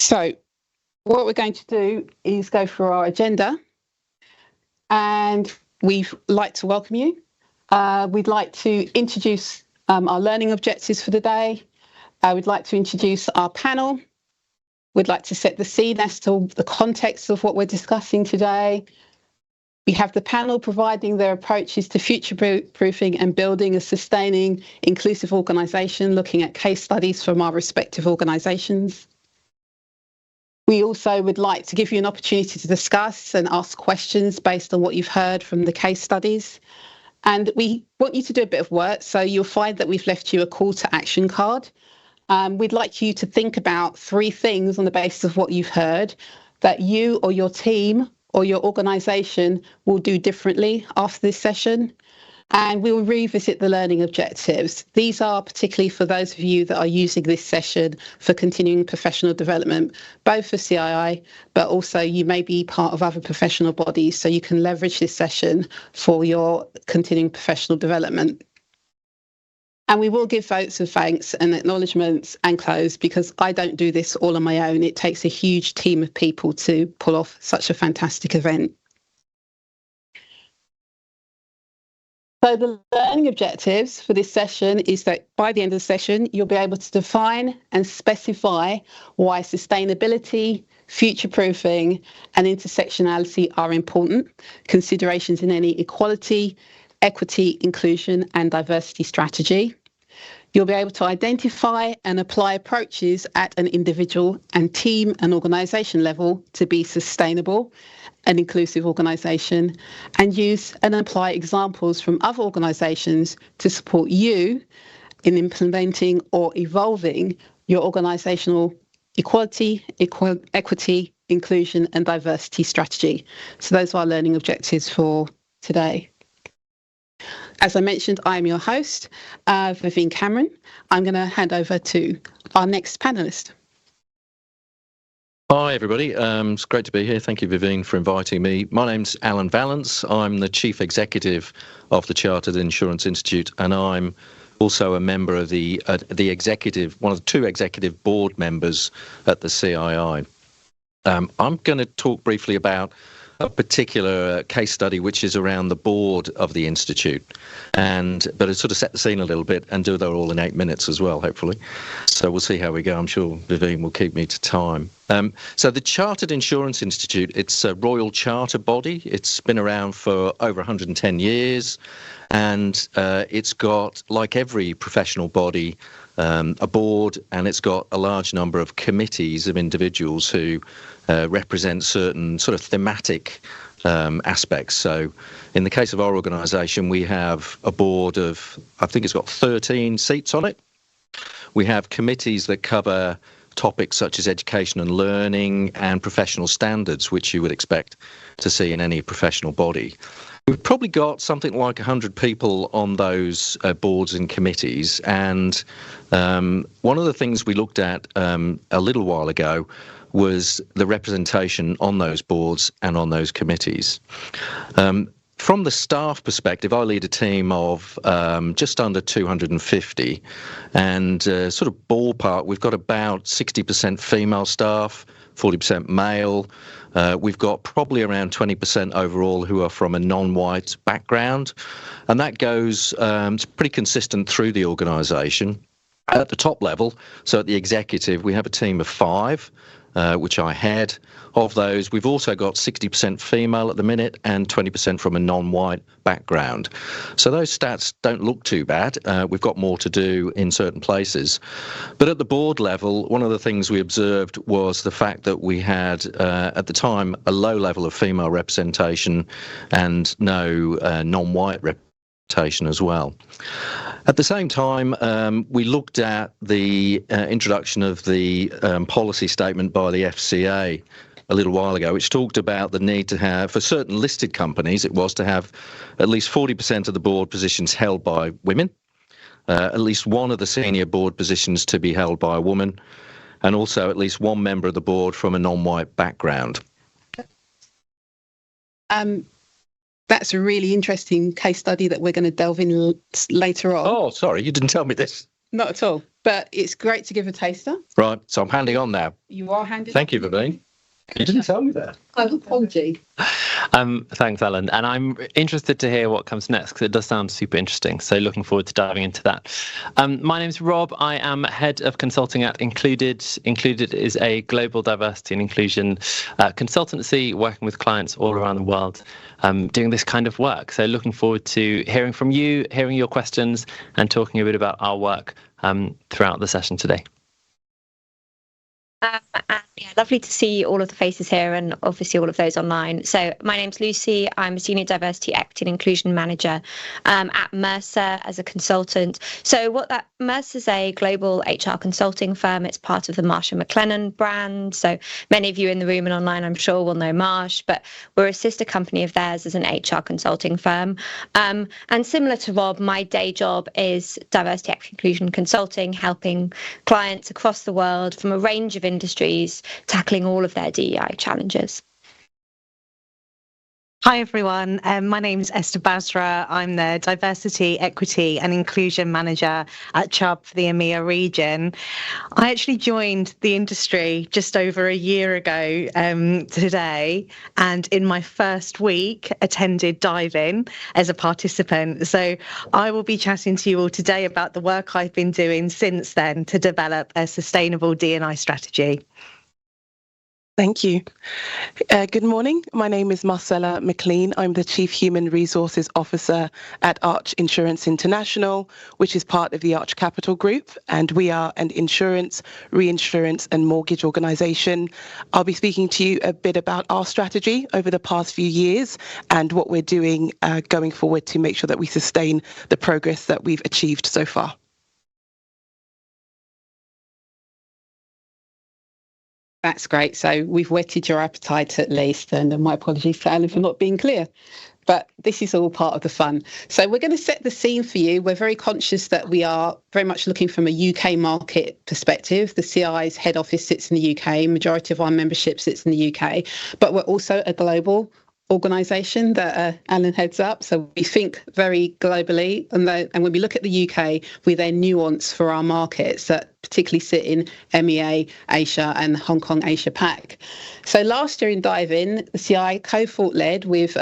So what we're going to do is go through our agenda, and we'd like to welcome you. We'd like to introduce our learning objectives for the day. We'd like to introduce our panel. We'd like to set the scene as to the context of what we're discussing today. We have the panel providing their approaches to future-proofing and building a sustaining, inclusive organisation, looking at case studies from our respective organisations. We also would like to give you an opportunity to discuss and ask questions based on what you've heard from the case studies. And we want you to do a bit of work, so you'll find that we've left you a call to action card. We'd like you to think about 3 things on the basis of what you've heard that you or your team or your organisation will do differently after this session. And we'll revisit the learning objectives. These are particularly for those of you that are using this session for continuing professional development, both for CII, but also you may be part of other professional bodies, so you can leverage this session for your continuing professional development. And we will give votes of thanks and acknowledgements and close, because I don't do this all on my own. It takes a huge team of people to pull off such a fantastic event. So the learning objectives for this session is that by the end of the session, you'll be able to define and specify why sustainability, future-proofing and intersectionality are important considerations in any equality, equity, inclusion and diversity strategy. You'll be able to identify and apply approaches at an individual and team and organisation level to be sustainable and inclusive organisation, and use and apply examples from other organisations to support you in implementing or evolving your organisational equality, equity, inclusion and diversity strategy. So those are our learning objectives for today. As I mentioned, I'm your host, Vivienne Cameron. I'm going to hand over to our next panellist. Hi everybody, it's great to be here. Thank you, Vivienne, for inviting me. My name's Alan Vallance. I'm the Chief Executive of the Chartered Insurance Institute, and I'm also a member of the executive, one of the 2 executive board members at the CII. I'm going to talk briefly about a particular case study which is around the board of the Institute, but it sort of set the scene a little bit and do that all in 8 minutes as well, hopefully. So we'll see how we go. I'm sure Vivienne will keep me to time. So the Chartered Insurance Institute, it's a royal charter body. It's been around for over 110 years, and it's got, like every professional body, a board, and it's got a large number of committees of individuals who represent certain sort of thematic aspects. So in the case of our organisation, we have a board of, I think it's got 13 seats on it. We have committees that cover topics such as education and learning and professional standards, which you would expect to see in any professional body. We've probably got something like 100 people on those boards and committees, and one of the things we looked at a little while ago was the representation on those boards and on those committees. From the staff perspective, I lead a team of just under 250, and sort of ballpark, we've got about 60% female staff, 40% male. We've got probably around 20% overall who are from a non-white background, and that goes it's pretty consistent through the organisation. At the top level, so at the executive, we have a team of 5, which I head. Of those, we've also got 60% female at the minute and 20% from a non-white background. So those stats don't look too bad. We've got more to do in certain places. But at the board level, one of the things we observed was the fact that we had, at the time, a low level of female representation and no non-white representation as well. At the same time, we looked at the introduction of the policy statement by the FCA a little while ago, which talked about the need to have, for certain listed companies, it was to have at least 40% of the board positions held by women, at least one of the senior board positions to be held by a woman, and also at least one member of the board from a non-white background. That's a really interesting case study that we're going to delve in later on. Oh, sorry, you didn't tell me this. Not at all, but it's great to give a taster. Right, so I'm handing on now. You are handed. Thank you, Vivian. You didn't tell me that. Oh, apology. Thanks, Alan. And I'm interested to hear what comes next because it does sound super interesting. So looking forward to diving into that. My name's Rob. I am head of consulting at Included. Included is a global diversity and inclusion consultancy working with clients all around the world doing this kind of work. So looking forward to hearing from you, hearing your questions and talking a bit about our work throughout the session today. Yeah, lovely to see all of the faces here and obviously all of those online. So my name's Lucy. I'm a Senior Diversity, Equity and Inclusion Manager at Mercer as a consultant. So Mercer's a global HR consulting firm. It's part of the Marsh & McLennan brand. So many of you in the room and online, I'm sure, will know Marsh, but we're a sister company of theirs as an HR consulting firm. And similar to Rob, my day job is diversity, equity, inclusion consulting, helping clients across the world from a range of industries tackling all of their DEI challenges. Hi everyone, my name is Esther Basra. I'm the Diversity, Equity and Inclusion Manager at Chubb for the EMEA region. I actually joined the industry just over a year ago today, and in my first week attended Dive-In as a participant. So I will be chatting to you all today about the work I've been doing since then to develop a sustainable D&I strategy. Thank you. Good morning. My name is Marcella McLean. I'm the Chief Human Resources Officer at Arch Insurance International, which is part of the Arch Capital Group, and we are an insurance, reinsurance and mortgage organisation. I'll be speaking to you a bit about our strategy over the past few years and what we're doing going forward to make sure that we sustain the progress that we've achieved so far. That's great. So we've whetted your appetite at least, and my apologies to Alan for not being clear. But this is all part of the fun. So we're going to set the scene for you. We're very conscious that we are very much looking from a UK market perspective. The CI's head office sits in the UK. Majority of our membership sits in the UK. But we're also a global organisation that Alan heads up. So we think very globally. And when we look at the UK, we then nuance for our markets that particularly sit in MEA, Asia and Hong Kong, Asia Pac. So last year in Dive-In, the CI co-thought led with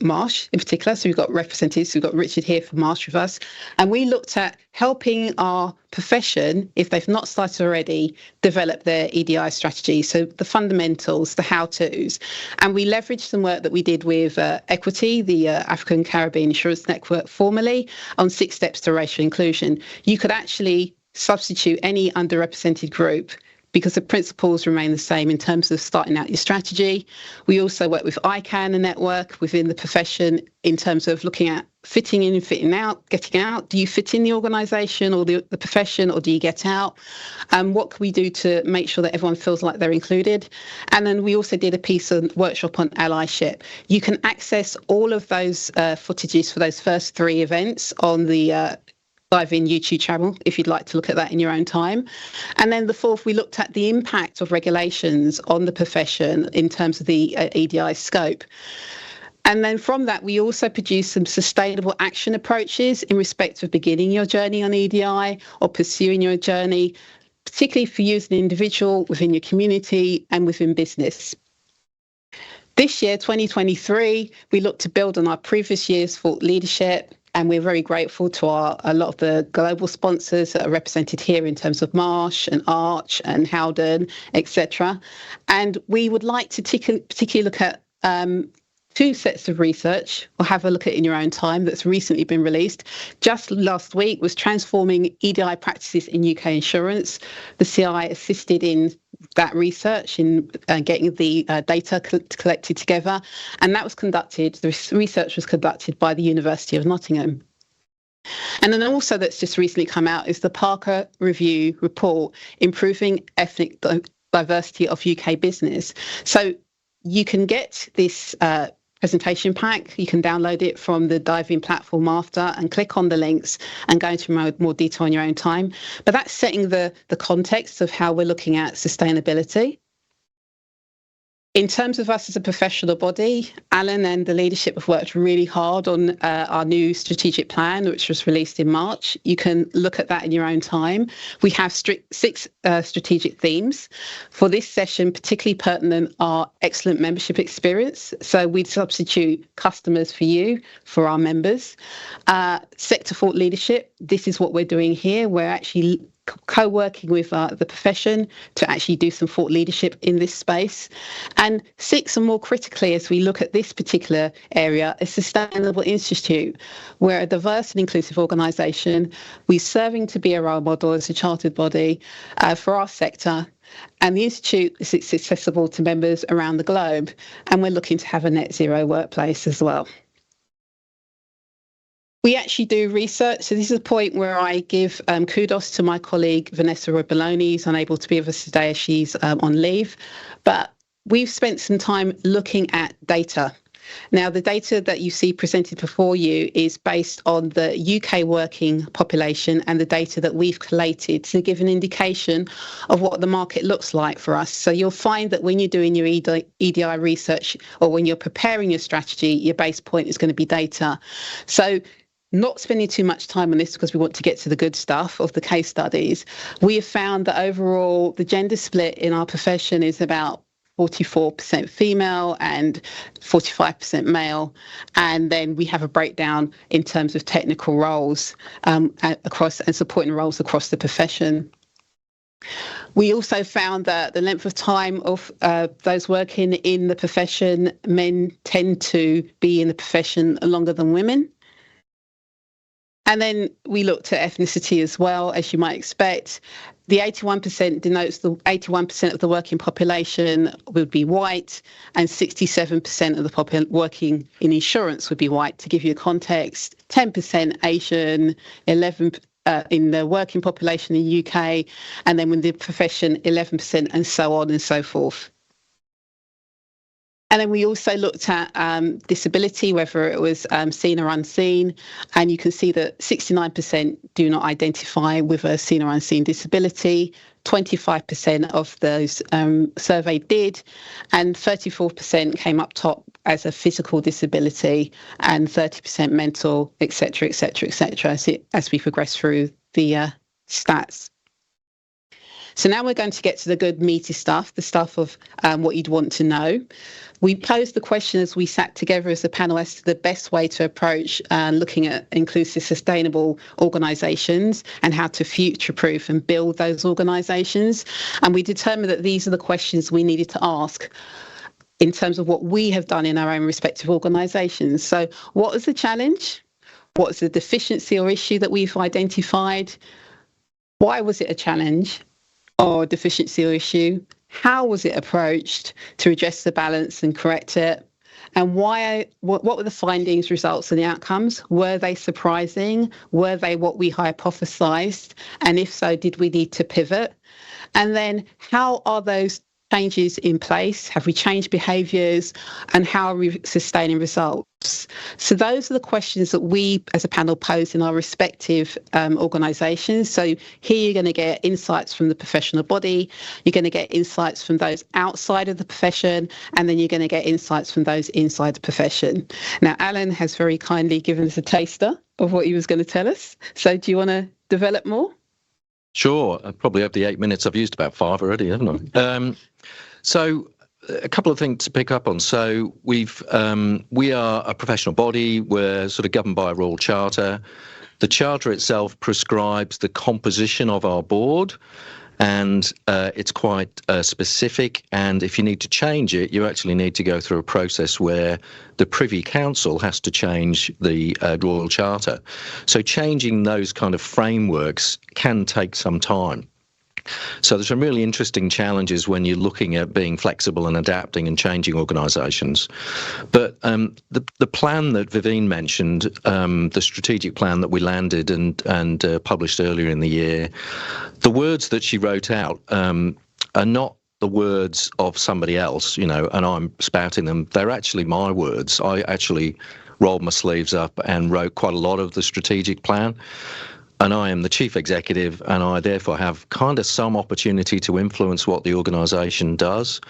Marsh in particular. So we've got representatives, we've got Richard here from Marsh with us. And we looked at helping our profession, if they've not started already, develop their EDI strategy. So the fundamentals, the how-tos. And we leveraged some work that we did with Equity, the African Caribbean Insurance Network formerly, on 6 steps to racial inclusion. You could actually substitute any underrepresented group because the principles remain the same in terms of starting out your strategy. We also work with ICANN, a network within the profession, in terms of looking at fitting in and fitting out, getting out. Do you fit in the organisation or the profession, or do you get out? What can we do to make sure that everyone feels like they're included? And then we also did a piece of workshop on allyship. You can access all of those footages for those first 3 events on the Dive-In YouTube channel if you'd like to look at that in your own time. And then the 4th, we looked at the impact of regulations on the profession in terms of the EDI scope. And then from that, we also produced some sustainable action approaches in respect of beginning your journey on EDI or pursuing your journey, particularly for you as an individual, within your community and within business. This year, 2023, we look to build on our previous year's thought leadership. And we're very grateful to a lot of the global sponsors that are represented here in terms of Marsh and Arch and Howden, etc. And we would like to particularly look at 2 sets of research, or have a look at in your own time, that's recently been released. Just last week was Transforming EDI Practices in UK Insurance. The CI assisted in that research, in getting the data collected together. And that was the research was conducted by the University of Nottingham. And then also that's just recently come out is the Parker Review report, Improving Ethnic Diversity of UK Business. So you can get this presentation pack. You can download it from the Dive-In platform after and click on the links and go into more detail in your own time. But that's setting the context of how we're looking at sustainability. In terms of us as a professional body, Alan and the leadership have worked really hard on our new strategic plan, which was released in March. You can look at that in your own time. We have six strategic themes. For this session, particularly pertinent are excellent membership experience. So we'd substitute customers for you, for our members. Sector thought leadership. This is what we're doing here. We're actually co-working with the profession to actually do some thought leadership in this space. And 6, and more critically, as we look at this particular area, a sustainable institute. We're a diverse and inclusive organisation. We're serving to be a role model as a chartered body for our sector. And the Institute is accessible to members around the globe. And we're looking to have a net zero workplace as well. We actually do research. So this is a point where I give kudos to my colleague, Vanessa Robaloni, who's unable to be with us today as she's on leave. But we've spent some time looking at data. Now, the data that you see presented before you is based on the UK working population and the data that we've collated to give an indication of what the market looks like for us. So you'll find that when you're doing your EDI research or when you're preparing your strategy, your base point is going to be data. So not spending too much time on this because we want to get to the good stuff of the case studies, we have found that overall the gender split in our profession is about 44% female and 45% male. And then we have a breakdown in terms of technical roles across and supporting roles across the profession. We also found that the length of time of those working in the profession, men tend to be in the profession longer than women. And then we looked at ethnicity as well, as you might expect. The 81% denotes the 81% of the working population would be white, and 67% of the working in insurance would be white. To give you a context, 10% Asian, 11% in the working population in the UK, and then with the profession, 11%, and so on and so forth. And then we also looked at disability, whether it was seen or unseen, and you can see that 69% do not identify with a seen or unseen disability, 25% of those surveyed did, and 34% came up top as a physical disability, and 30% mental, etc., etc., etc., as we progress through the stats. So now we're going to get to the good meaty stuff, the stuff of what you'd want to know. We posed the question as we sat together as a panel as to the best way to approach looking at inclusive, sustainable organisations and how to future-proof and build those organisations. And we determined that these are the questions we needed to ask in terms of what we have done in our own respective organisations. So what was the challenge? What was the deficiency or issue that we've identified? Why was it a challenge or deficiency or issue? How was it approached to address the balance and correct it? And why? What were the findings, results, and the outcomes? Were they surprising? Were they what we hypothesised? And if so, did we need to pivot? And then how are those changes in place? Have we changed behaviours? And how are we sustaining results? So those are the questions that we as a panel posed in our respective organisations. So here you're going to get insights from the professional body, you're going to get insights from those outside of the profession, and then you're going to get insights from those inside the profession. Now, Alan has very kindly given us a taster of what he was going to tell us. So do you want to develop more? Sure. Probably over the 8 minutes, I've used about 5 already, haven't I? So a couple of things to pick up on. So we are a professional body. We're sort of governed by a royal charter. The charter itself prescribes the composition of our board, and it's quite specific. And if you need to change it, you actually need to go through a process where the Privy Council has to change the royal charter. So changing those kind of frameworks can take some time. So there's some really interesting challenges when you're looking at being flexible and adapting and changing organisations. But the plan that Vivine mentioned, the strategic plan that we landed and published earlier in the year, the words that she wrote out are not the words of somebody else, and I'm spouting them. They're actually my words. I actually rolled my sleeves up and wrote quite a lot of the strategic plan. and I am the chief executive, and I therefore have kind of some opportunity to influence what the organisation does.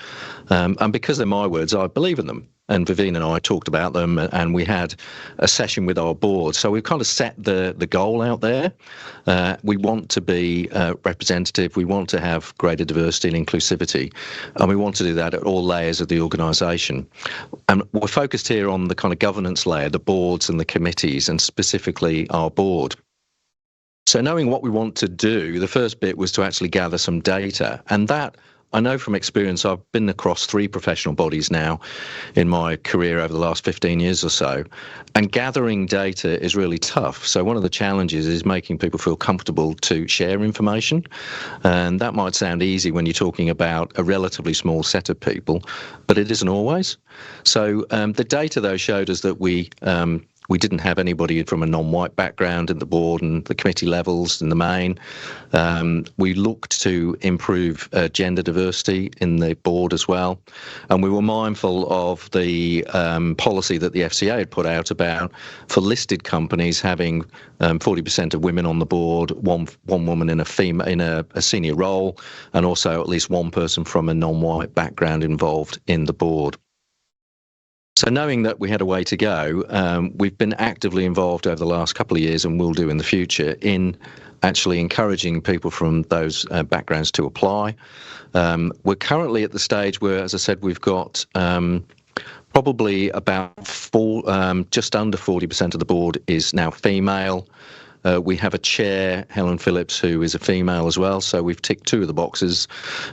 And because they're my words, I believe in them. And Vivine and I talked about them, and we had a session with our board. So we've kind of set the goal out there. We want to be representative. We want to have greater diversity and inclusivity, and we want to do that at all layers of the organisation. And we're focused here on the kind of governance layer, the boards and the committees, and specifically our board. So knowing what we want to do, the first bit was to actually gather some data, and that, I know from experience, I've been across 3 professional bodies now in my career over the last 15 years or so, and gathering data is really tough. So one of the challenges is making people feel comfortable to share information, and that might sound easy when you're talking about a relatively small set of people, but it isn't always. So the data, though, showed us that we didn't have anybody from a non-white background in the board and the committee levels in the main. We looked to improve gender diversity in the board as well. And we were mindful of the policy that the FCA had put out about, for listed companies, having 40% of women on the board, one woman in a senior role, and also at least one person from a non-white background involved in the board. So knowing that we had a way to go, we've been actively involved over the last couple of years, and will do in the future, in actually encouraging people from those backgrounds to apply. We're currently at the stage where, as I said, we've got probably about just under 40% of the board is now female. We have a chair, Helen Phillips, who is a female as well, so we've ticked 2 of the boxes.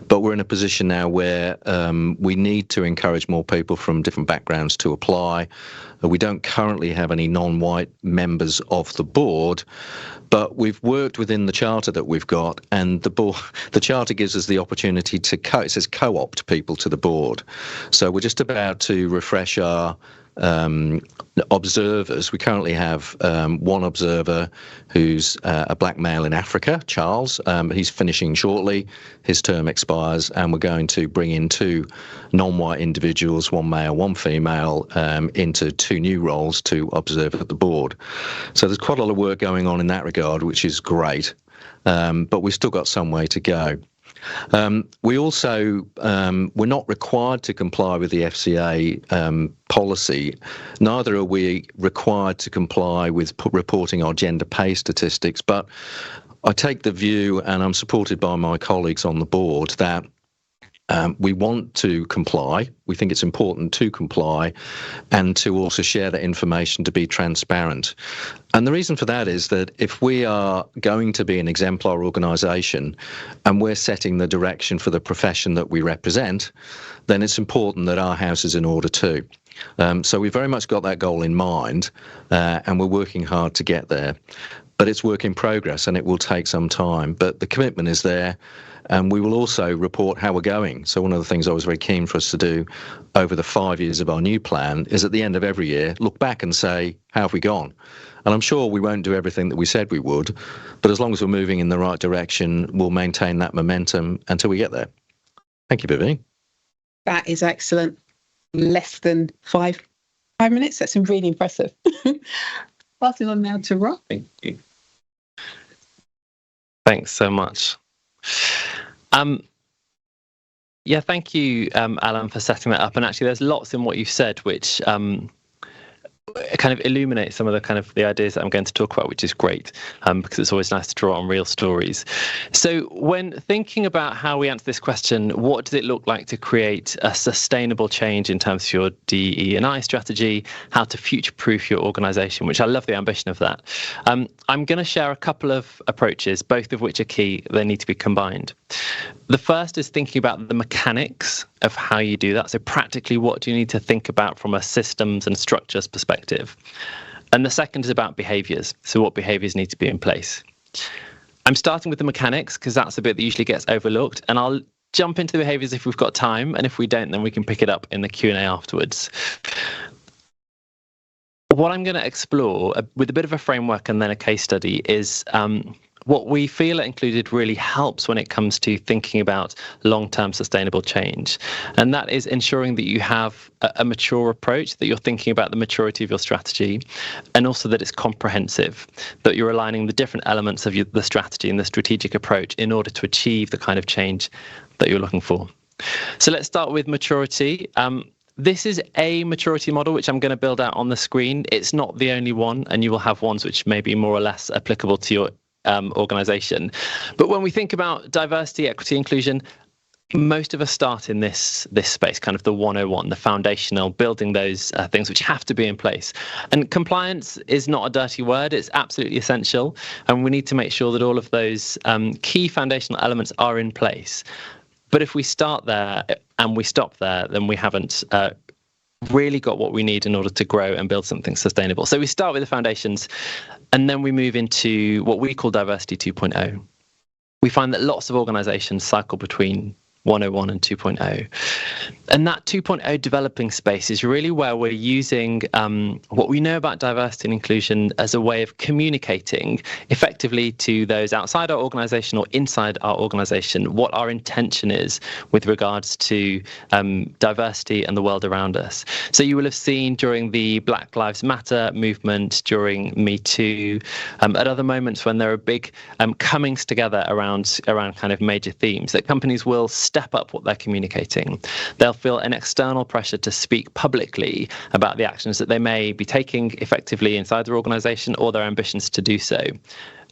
But we're in a position now where we need to encourage more people from different backgrounds to apply. We don't currently have any non-white members of the board, but we've worked within the charter that we've got, and the charter gives us the opportunity to it says co-opt people to the board. So we're just about to refresh our observers. We currently have one observer who's a black male in Africa, Charles. He's finishing shortly. His term expires, and we're going to bring in 2 non-white individuals, one male, one female, into 2 new roles to observe at the board. So there's quite a lot of work going on in that regard, which is great, but we've still got some way to go. We also, we're not required to comply with the FCA policy. Neither are we required to comply with reporting our gender pay statistics, but I take the view, and I'm supported by my colleagues on the board, that we want to comply. We think it's important to comply, and to also share that information to be transparent. And the reason for that is that if we are going to be an exemplar organisation and we're setting the direction for the profession that we represent, then it's important that our house is in order too. So we've very much got that goal in mind, and we're working hard to get there. But it's work in progress, and it will take some time. But the commitment is there. And we will also report how we're going. So one of the things I was very keen for us to do over the 5 years of our new plan is, at the end of every year, look back and say, how have we gone? And I'm sure we won't do everything that we said we would, but as long as we're moving in the right direction, we'll maintain that momentum until we get there. Thank you, Vivine. That is excellent. Less than five minutes. That's really impressive. Passing on now to Rob. Thank you. Thanks so much. Yeah, thank you, Alan, for setting that up. And actually, there's lots in what you've said which kind of illuminate some of the ideas that I'm going to talk about, which is great, because it's always nice to draw on real stories. So when thinking about how we answer this question, what does it look like to create a sustainable change in terms of your DE&I strategy, how to future-proof your organisation, which I love the ambition of that. I'm going to share a couple of approaches, both of which are key. They need to be combined. The first is thinking about the mechanics of how you do that. So practically, what do you need to think about from a systems and structures perspective? And the second is about behaviours. So what behaviours need to be in place? I'm starting with the mechanics because that's the bit that usually gets overlooked. And I'll jump into the behaviours if we've got time. And if we don't, then we can pick it up in the Q&A afterwards. What I'm going to explore with a bit of a framework and then a case study is what we feel at Included really helps when it comes to thinking about long-term sustainable change. And that is ensuring that you have a mature approach, that you're thinking about the maturity of your strategy, and also that it's comprehensive, that you're aligning the different elements of the strategy and the strategic approach in order to achieve the kind of change that you're looking for. So let's start with maturity. This is a maturity model which I'm going to build out on the screen. It's not the only one, and you will have ones which may be more or less applicable to your organization. But when we think about diversity, equity, inclusion, most of us start in this space, kind of the 101, the foundational, building those things which have to be in place. And compliance is not a dirty word, it's absolutely essential. And we need to make sure that all of those key foundational elements are in place. But if we start there and we stop there, then we haven't really got what we need in order to grow and build something sustainable. So we start with the foundations, and then we move into what we call diversity 2.0. We find that lots of organizations cycle between 101 and 2.0. And that 2.0 developing space is really where we're using what we know about diversity and inclusion as a way of communicating effectively to those outside our organization or inside our organization what our intention is with regards to diversity and the world around us. So you will have seen during the Black Lives Matter movement, during Me Too, at other moments when there are big comings together around kind of major themes, that companies will step up what they're communicating. They'll feel an external pressure to speak publicly about the actions that they may be taking effectively inside their organization or their ambitions to do so.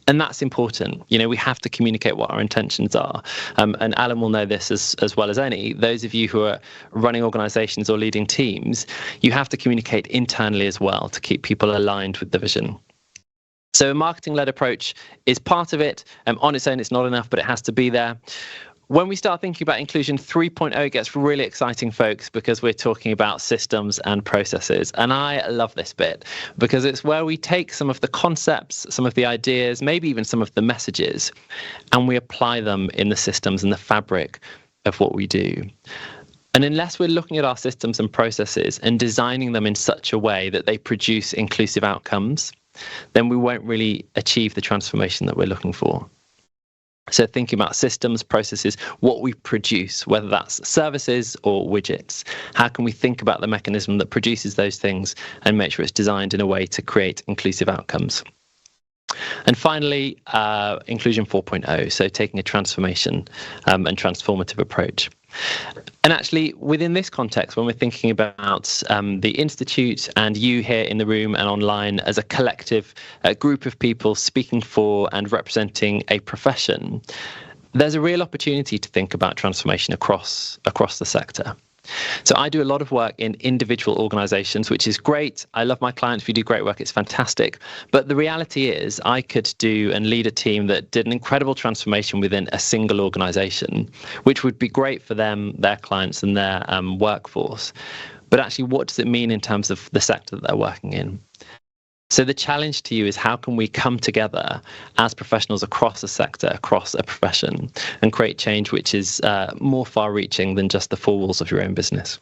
And that's important. You know, we have to communicate what our intentions are. And Alan will know this as well as any. Those of you who are running organizations or leading teams, you have to communicate internally as well to keep people aligned with the vision. So a marketing-led approach is part of it. On its own, it's not enough, but it has to be there. When we start thinking about inclusion 3.0, it gets really exciting, folks, because we're talking about systems and processes. And I love this bit because it's where we take some of the concepts, some of the ideas, maybe even some of the messages, and we apply them in the systems and the fabric of what we do. And unless we're looking at our systems and processes and designing them in such a way that they produce inclusive outcomes, then we won't really achieve the transformation that we're looking for. So thinking about systems, processes, what we produce, whether that's services or widgets, how can we think about the mechanism that produces those things and make sure it's designed in a way to create inclusive outcomes? And finally, inclusion 4.0, so taking a transformation and transformative approach. And actually, within this context, when we're thinking about the Institute and you here in the room and online as a collective group of people speaking for and representing a profession, there's a real opportunity to think about transformation across the sector. So I do a lot of work in individual organizations, which is great. I love my clients. If you do great work, it's fantastic. But the reality is I could do and lead a team that did an incredible transformation within a single organization, which would be great for them, their clients and their workforce. But actually, what does it mean in terms of the sector that they're working in? So the challenge to you is how can we come together as professionals across a sector, across a profession, and create change which is more far-reaching than just the four walls of your own business.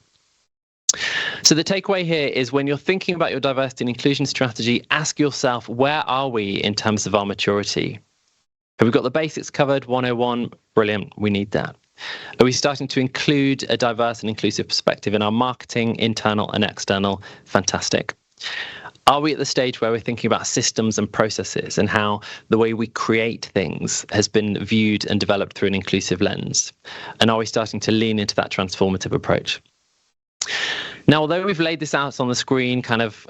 So the takeaway here is when you're thinking about your diversity and inclusion strategy, ask yourself, where are we in terms of our maturity? Have we got the basics covered? 101, brilliant, we need that. Are we starting to include a diverse and inclusive perspective in our marketing, internal and external? Fantastic. Are we at the stage where we're thinking about systems and processes and how the way we create things has been viewed and developed through an inclusive lens? And are we starting to lean into that transformative approach? Now, although we've laid this out on the screen kind of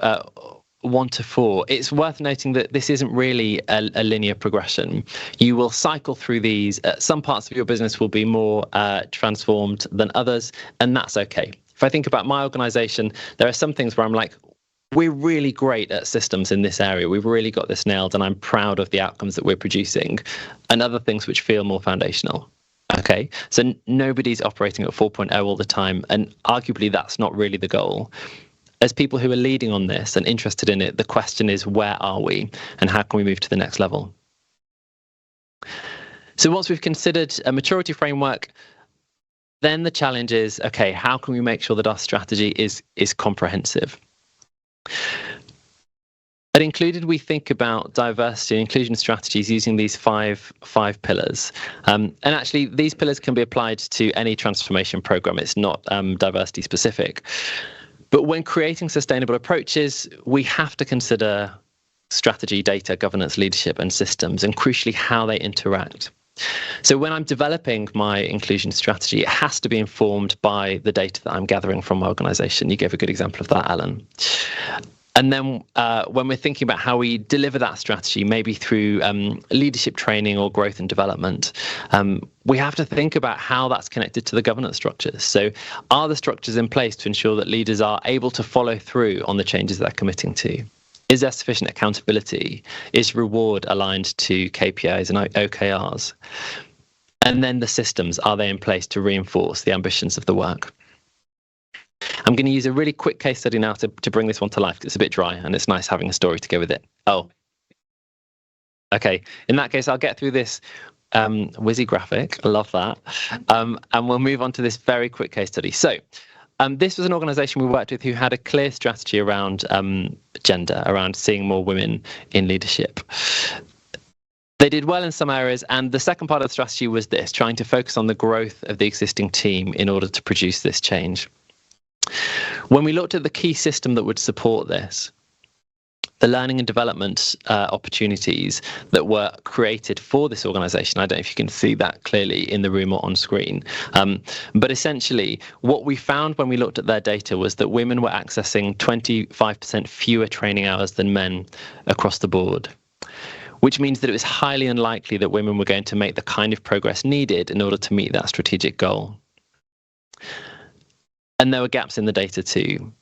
1 to 4, it's worth noting that this isn't really a linear progression. You will cycle through these. Some parts of your business will be more transformed than others, and that's okay. If I think about my organization, there are some things where I'm like, we're really great at systems in this area. We've really got this nailed, and I'm proud of the outcomes that we're producing, and other things which feel more foundational. Okay, so nobody's operating at 4.0 all the time, and arguably that's not really the goal. As people who are leading on this and interested in it, the question is, where are we, and how can we move to the next level? So once we've considered a maturity framework, then the challenge is, okay, how can we make sure that our strategy is comprehensive? At Included, we think about diversity and inclusion strategies using these five pillars. And actually, these pillars can be applied to any transformation program. It's not diversity specific. But when creating sustainable approaches, we have to consider strategy, data, governance, leadership, and systems, and crucially, how they interact. So when I'm developing my inclusion strategy, it has to be informed by the data that I'm gathering from my organisation. You gave a good example of that, Alan. And then when we're thinking about how we deliver that strategy, maybe through leadership training or growth and development, we have to think about how that's connected to the governance structures. So are the structures in place to ensure that leaders are able to follow through on the changes they're committing to? Is there sufficient accountability? Is reward aligned to KPIs and OKRs? And then the systems, are they in place to reinforce the ambitions of the work? I'm going to use a really quick case study now to bring this one to life, because it's a bit dry and it's nice having a story to go with it. Oh, okay. In that case, I'll get through this whizzy graphic. I love that. And we'll move on to this very quick case study. So this was an organisation we worked with who had a clear strategy around gender, around seeing more women in leadership. They did well in some areas, and the second part of the strategy was this, trying to focus on the growth of the existing team in order to produce this change. When we looked at the key system that would support this, the learning and development opportunities that were created for this organisation, I don't know if you can see that clearly in the room or on screen, but essentially what we found when we looked at their data was that women were accessing 25% fewer training hours than men across the board, which means that it was highly unlikely that women were going to make the kind of progress needed in order to meet that strategic goal. And there were gaps in the data too.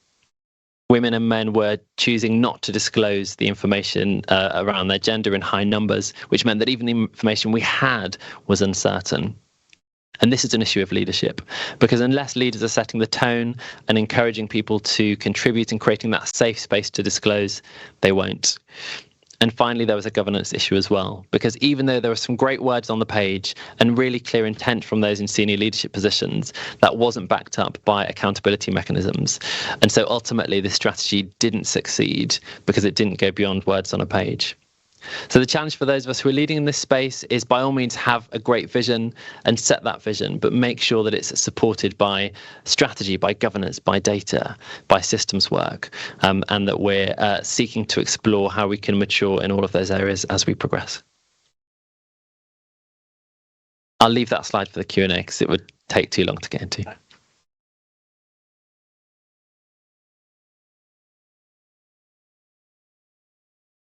Women and men were choosing not to disclose the information around their gender in high numbers, which meant that even the information we had was uncertain. And this is an issue of leadership, because unless leaders are setting the tone and encouraging people to contribute and creating that safe space to disclose, they won't. And finally, there was a governance issue as well, because even though there were some great words on the page and really clear intent from those in senior leadership positions, that wasn't backed up by accountability mechanisms. And so ultimately, this strategy didn't succeed because it didn't go beyond words on a page. So the challenge for those of us who are leading in this space is, by all means, have a great vision and set that vision, but make sure that it's supported by strategy, by governance, by data, by systems work, and that we're seeking to explore how we can mature in all of those areas as we progress. I'll leave that slide for the Q&A because it would take too long to get into.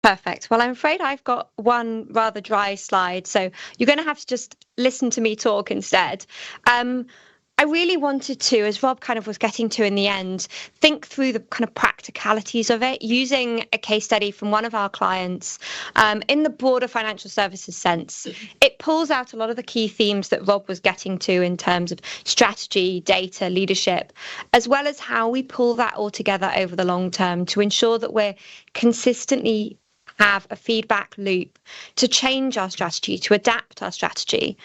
Perfect. Well, I'm afraid I've got one rather dry slide, so you're going to have to just listen to me talk instead. I really wanted to, as Rob kind of was getting to in the end, think through the kind of practicalities of it, using a case study from one of our clients in the broader financial services sense. It pulls out a lot of the key themes that Rob was getting to in terms of strategy, data, leadership, as well as how we pull that all together over the long term to ensure that we're consistently have a feedback loop to change our strategy, to adapt our strategy.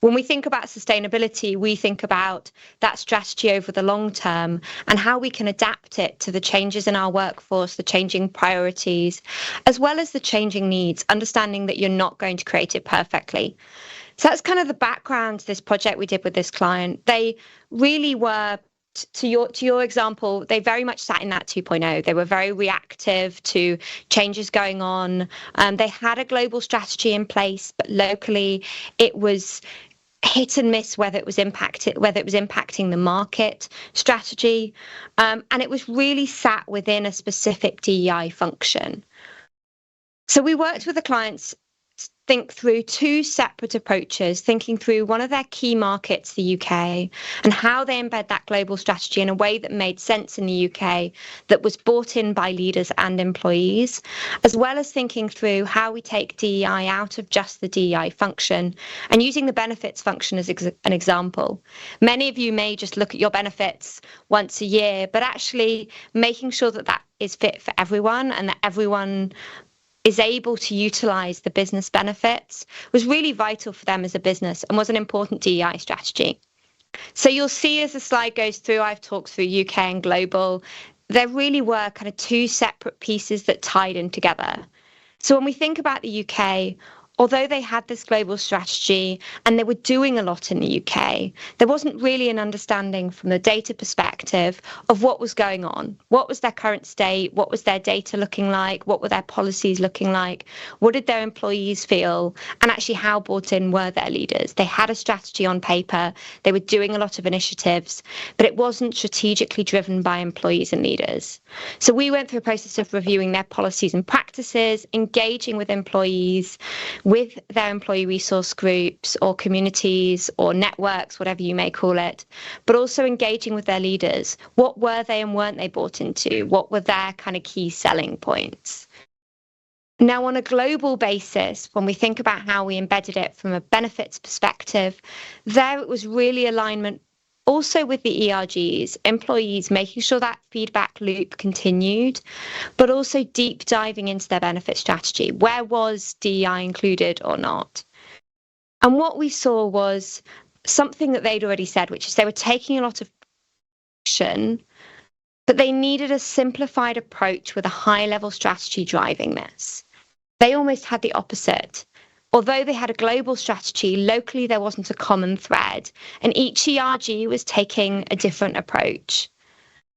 When we think about sustainability, we think about that strategy over the long term and how we can adapt it to the changes in our workforce, the changing priorities, as well as the changing needs, understanding that you're not going to create it perfectly. So that's kind of the background to this project we did with this client. They really were, to your example, they very much sat in that 2.0. They were very reactive to changes going on. They had a global strategy in place, but locally it was hit and miss whether it was impacting the market strategy, and it was really sat within a specific DEI function. So we worked with the clients think through two separate approaches, thinking through one of their key markets, the UK, and how they embed that global strategy in a way that made sense in the UK, that was bought in by leaders and employees, as well as thinking through how we take DEI out of just the DEI function and using the benefits function as an example. Many of you may just look at your benefits once a year, but actually making sure that that is fit for everyone and that everyone is able to utilise the business benefits was really vital for them as a business and was an important DEI strategy. So you'll see as the slide goes through, I've talked through UK and global. there really were kind of two separate pieces that tied in together. So when we think about the UK, although they had this global strategy and they were doing a lot in the UK, there wasn't really an understanding from the data perspective of what was going on. What was their current state? What was their data looking like? What were their policies looking like? What did their employees feel? And actually, how bought in were their leaders? They had a strategy on paper. They were doing a lot of initiatives, but it wasn't strategically driven by employees and leaders. So we went through a process of reviewing their policies and practices, engaging with employees, with their employee resource groups or communities or networks, whatever you may call it, but also engaging with their leaders. What were they and weren't they bought into? What were their kind of key selling points? Now, on a global basis, when we think about how we embedded it from a benefits perspective, there it was really alignment also with the ERGs, employees, making sure that feedback loop continued, but also deep diving into their benefit strategy. Where was DEI included or not? And what we saw was something that they'd already said, which is they were taking a lot of action, but they needed a simplified approach with a high-level strategy driving this. They almost had the opposite. Although they had a global strategy, locally there wasn't a common thread, and each ERG was taking a different approach.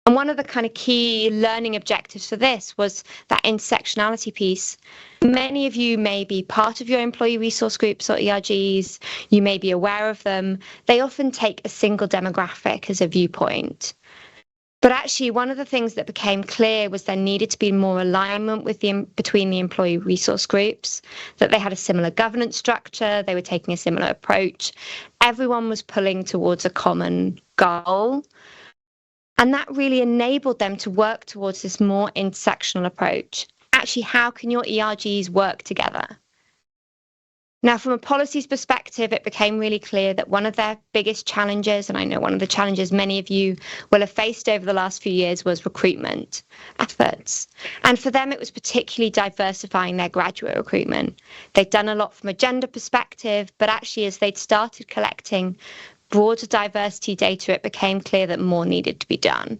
And one of the kind of key learning objectives for this was that intersectionality piece. Many of you may be part of your employee resource groups or ERGs, you may be aware of them. They often take a single demographic as a viewpoint. But actually, one of the things that became clear was there needed to be more alignment between the employee resource groups, that they had a similar governance structure, they were taking a similar approach. Everyone was pulling towards a common goal. And that really enabled them to work towards this more intersectional approach. Actually, how can your ERGs work together? Now, from a policies perspective, it became really clear that one of their biggest challenges, and I know one of the challenges many of you will have faced over the last few years, was recruitment efforts. And for them, it was particularly diversifying their graduate recruitment. They'd done a lot from a gender perspective, but actually as they'd started collecting broader diversity data, it became clear that more needed to be done.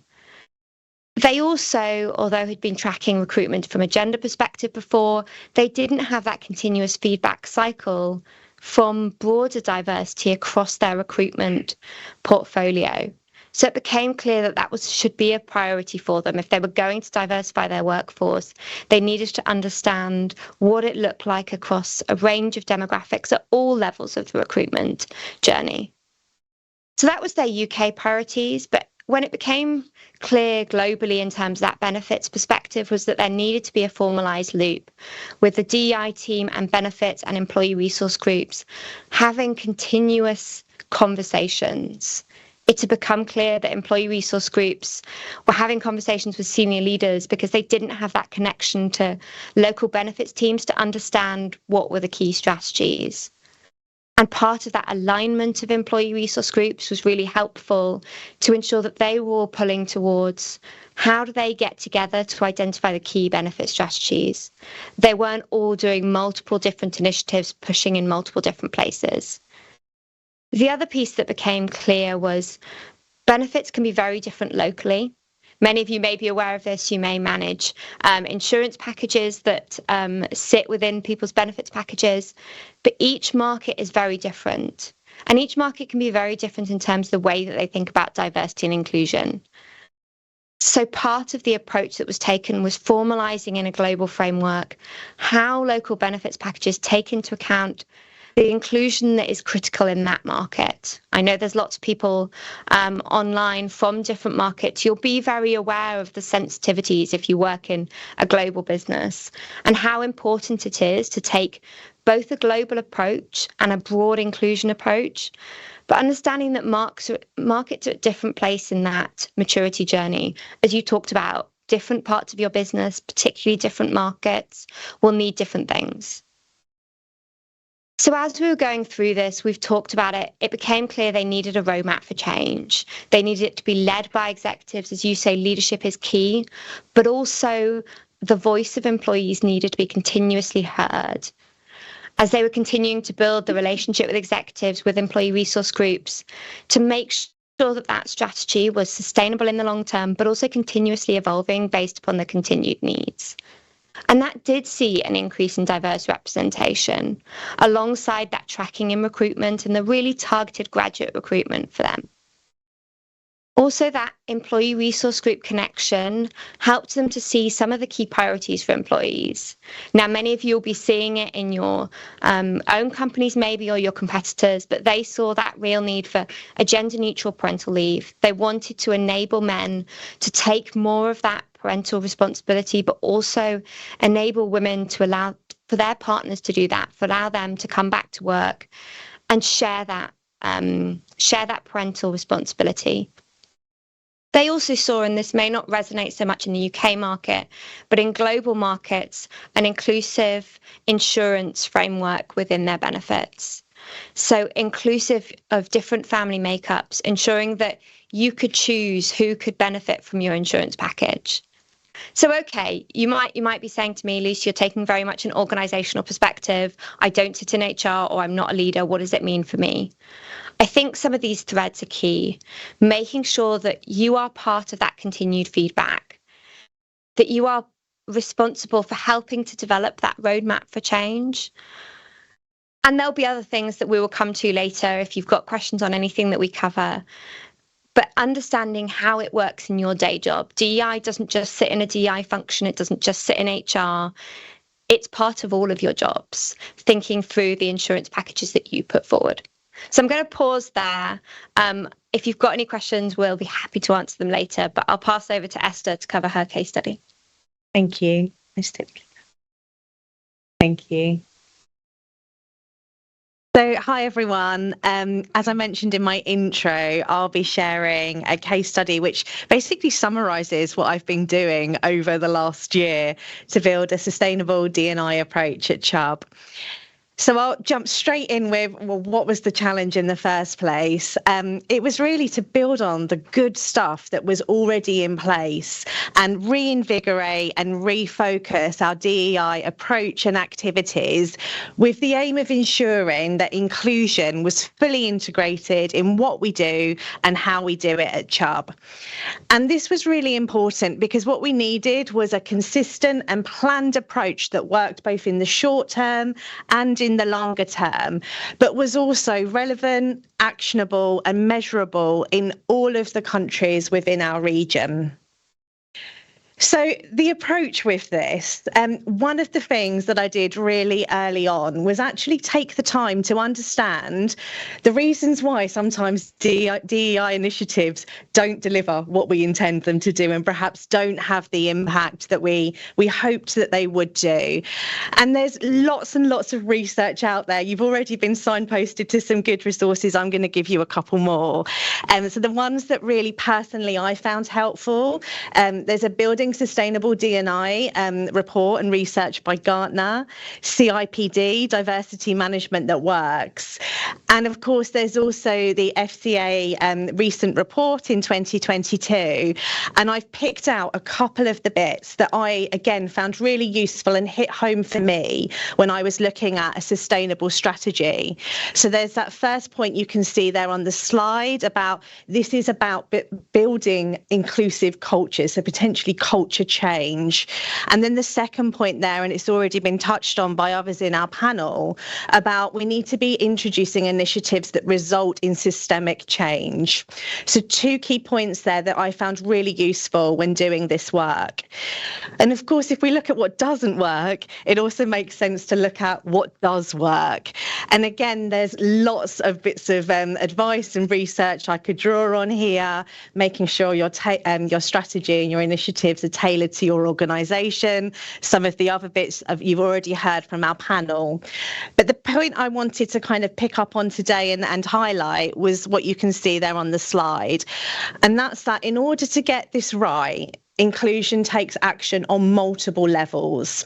They also, although had been tracking recruitment from a gender perspective before, they didn't have that continuous feedback cycle from broader diversity across their recruitment portfolio. So it became clear that that should be a priority for them. If they were going to diversify their workforce, they needed to understand what it looked like across a range of demographics at all levels of the recruitment journey. So that was their UK priorities, but when it became clear globally in terms of that benefits perspective was that there needed to be a formalised loop with the DEI team and benefits and employee resource groups having continuous conversations. It had become clear that employee resource groups were having conversations with senior leaders because they didn't have that connection to local benefits teams to understand what were the key strategies. And part of that alignment of employee resource groups was really helpful to ensure that they were all pulling towards how do they get together to identify the key benefit strategies. They weren't all doing multiple different initiatives, pushing in multiple different places. The other piece that became clear was benefits can be very different locally. Many of you may be aware of this. You may manage insurance packages that sit within people's benefits packages, but each market is very different. And each market can be very different in terms of the way that they think about diversity and inclusion. So part of the approach that was taken was formalising in a global framework how local benefits packages take into account the inclusion that is critical in that market. I know there's lots of people online from different markets. You'll be very aware of the sensitivities if you work in a global business and how important it is to take both a global approach and a broad inclusion approach, but understanding that markets are at different place in that maturity journey. As you talked about, different parts of your business, particularly different markets, will need different things. So as we were going through this, we've talked about it, it became clear they needed a roadmap for change. They needed it to be led by executives. As you say, leadership is key, but also the voice of employees needed to be continuously heard. As they were continuing to build the relationship with executives, with employee resource groups, to make sure sure that that strategy was sustainable in the long term, but also continuously evolving based upon the continued needs. And that did see an increase in diverse representation, alongside that tracking in recruitment and the really targeted graduate recruitment for them. Also, that employee resource group connection helped them to see some of the key priorities for employees. Now, many of you will be seeing it in your own companies maybe, or your competitors, but they saw that real need for a gender-neutral parental leave. They wanted to enable men to take more of that parental responsibility, but also enable women to allow for their partners to do that, allow them to come back to work and share that parental responsibility. They also saw, and this may not resonate so much in the UK market, but in global markets, an inclusive insurance framework within their benefits. So inclusive of different family makeups, ensuring that you could choose who could benefit from your insurance package. So, okay, you might be saying to me, Lucy, you're taking very much an organisational perspective. I don't sit in HR, or I'm not a leader. What does it mean for me? I think some of these threads are key, making sure that you are part of that continued feedback, that you are responsible for helping to develop that roadmap for change. And there'll be other things that we will come to later if you've got questions on anything that we cover. But understanding how it works in your day job. DEI doesn't just sit in a DEI function. It doesn't just sit in HR. It's part of all of your jobs, thinking through the insurance packages that you put forward. So I'm going to pause there. If you've got any questions, we'll be happy to answer them later, but I'll pass over to Esther to cover her case study. Thank you. Thank you. So, hi everyone. As I mentioned in my intro, I'll be sharing a case study which basically summarises what I've been doing over the last year to build a sustainable D&I approach at Chubb. So I'll jump straight in with, well, what was the challenge in the first place? It was really to build on the good stuff that was already in place and reinvigorate and refocus our DEI approach and activities with the aim of ensuring that inclusion was fully integrated in what we do and how we do it at Chubb. And this was really important because what we needed was a consistent and planned approach that worked both in the short term and in the longer term, but was also relevant, actionable and measurable in all of the countries within our region. So the approach with this, one of the things that I did really early on was actually take the time to understand the reasons why sometimes DEI initiatives don't deliver what we intend them to do and perhaps don't have the impact that we hoped that they would do. And there's lots and lots of research out there. You've already been signposted to some good resources. I'm going to give you a couple more. So the ones that really personally I found helpful, there's a Building Sustainable D&I report and research by Gartner, CIPD, Diversity Management That Works. And of course, there's also the FCA recent report in 2022. And I've picked out a couple of the bits that I, again, found really useful and hit home for me when I was looking at a sustainable strategy. So there's that first point you can see there on the slide about this is about building inclusive cultures, so potentially culture change. And then the second point there, and it's already been touched on by others in our panel, about we need to be introducing initiatives that result in systemic change. So two key points there that I found really useful when doing this work. And of course, if we look at what doesn't work, it also makes sense to look at what does work. And again, there's lots of bits of advice and research I could draw on here, making sure your strategy and your initiatives are tailored to your organisation. Some of the other bits you've already heard from our panel. But the point I wanted to kind of pick up on today and highlight was what you can see there on the slide. And that's that in order to get this right, inclusion takes action on multiple levels.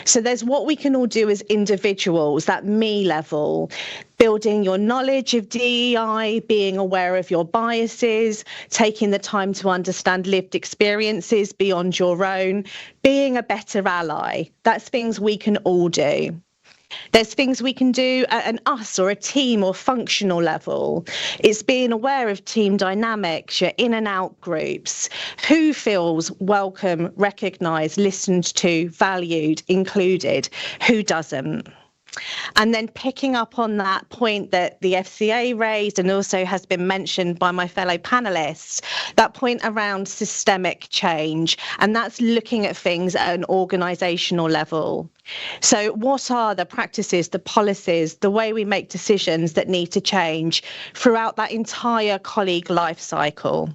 So there's what we can all do as individuals, that me level, building your knowledge of DEI, being aware of your biases, taking the time to understand lived experiences beyond your own, being a better ally. That's things we can all do. There's things we can do at an us or a team or functional level. It's being aware of team dynamics, your in and out groups, who feels welcome, recognised, listened to, valued, included, who doesn't. And then picking up on that point that the FCA raised and also has been mentioned by my fellow panelists, that point around systemic change, and that's looking at things at an organisational level. So what are the practices, the policies, the way we make decisions that need to change throughout that entire colleague life cycle?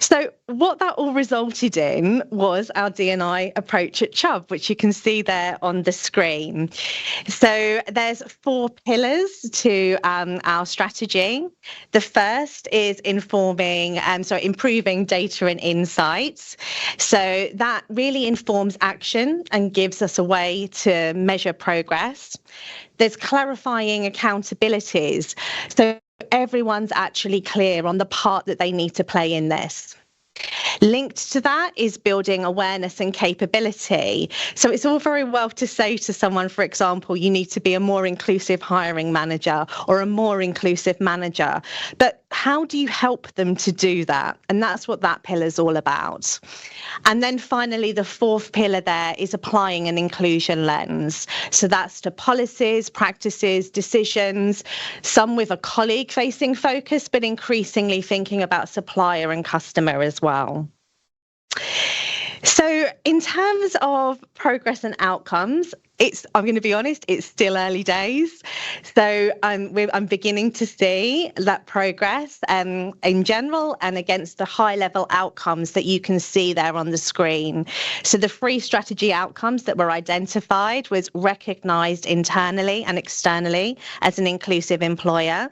So what that all resulted in was our D&I approach at Chubb, which you can see there on the screen. So there's 4 pillars to our strategy. The first is improving data and insights. So that really informs action and gives us a way to measure progress. There's clarifying accountabilities. So everyone's actually clear on the part that they need to play in this. Linked to that is building awareness and capability. So it's all very well to say to someone, for example, you need to be a more inclusive hiring manager or a more inclusive manager. But how do you help them to do that? And that's what that pillar is all about. And then finally, the 4th pillar there is applying an inclusion lens. So that's to policies, practices, decisions, some with a colleague-facing focus, but increasingly thinking about supplier and customer as well. So in terms of progress and outcomes, I'm going to be honest, it's still early days. So I'm beginning to see that progress in general and against the high level outcomes that you can see there on the screen. So the 3 strategy outcomes that were identified was recognised internally and externally as an inclusive employer,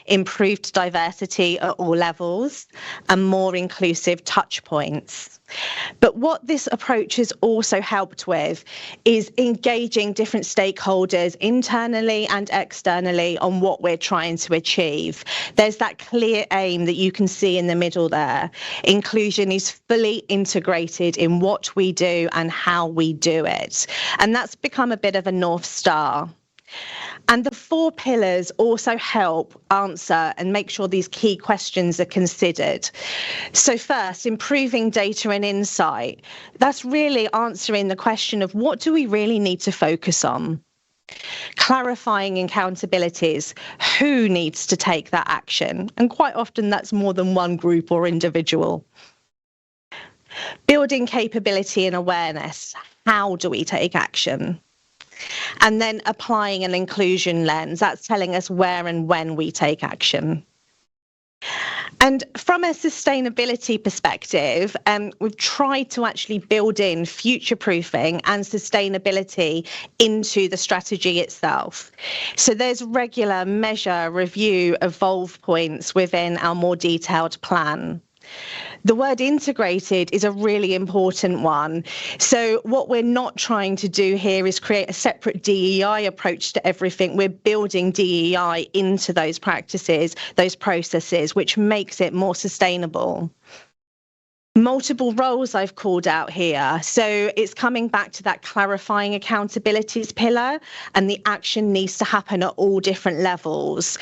improved diversity at all levels, and more inclusive touch points. But what this approach has also helped with is engaging different stakeholders internally and externally on what we're trying to achieve. There's that clear aim that you can see in the middle there. Inclusion is fully integrated in what we do and how we do it. And that's become a bit of a North Star. And the 4 pillars also help answer and make sure these key questions are considered. So first, improving data and insight. That's really answering the question of what do we really need to focus on? Clarifying accountabilities. Who needs to take that action? And quite often that's more than one group or individual. Building capability and awareness. How do we take action? And then applying an inclusion lens, that's telling us where and when we take action. And from a sustainability perspective, we've tried to actually build in future-proofing and sustainability into the strategy itself. So there's regular measure, review, evolve points within our more detailed plan. The word integrated is a really important one. So what we're not trying to do here is create a separate DEI approach to everything. We're building DEI into those practices, those processes, which makes it more sustainable. Multiple roles I've called out here. So it's coming back to that clarifying accountabilities pillar, and the action needs to happen at all different levels.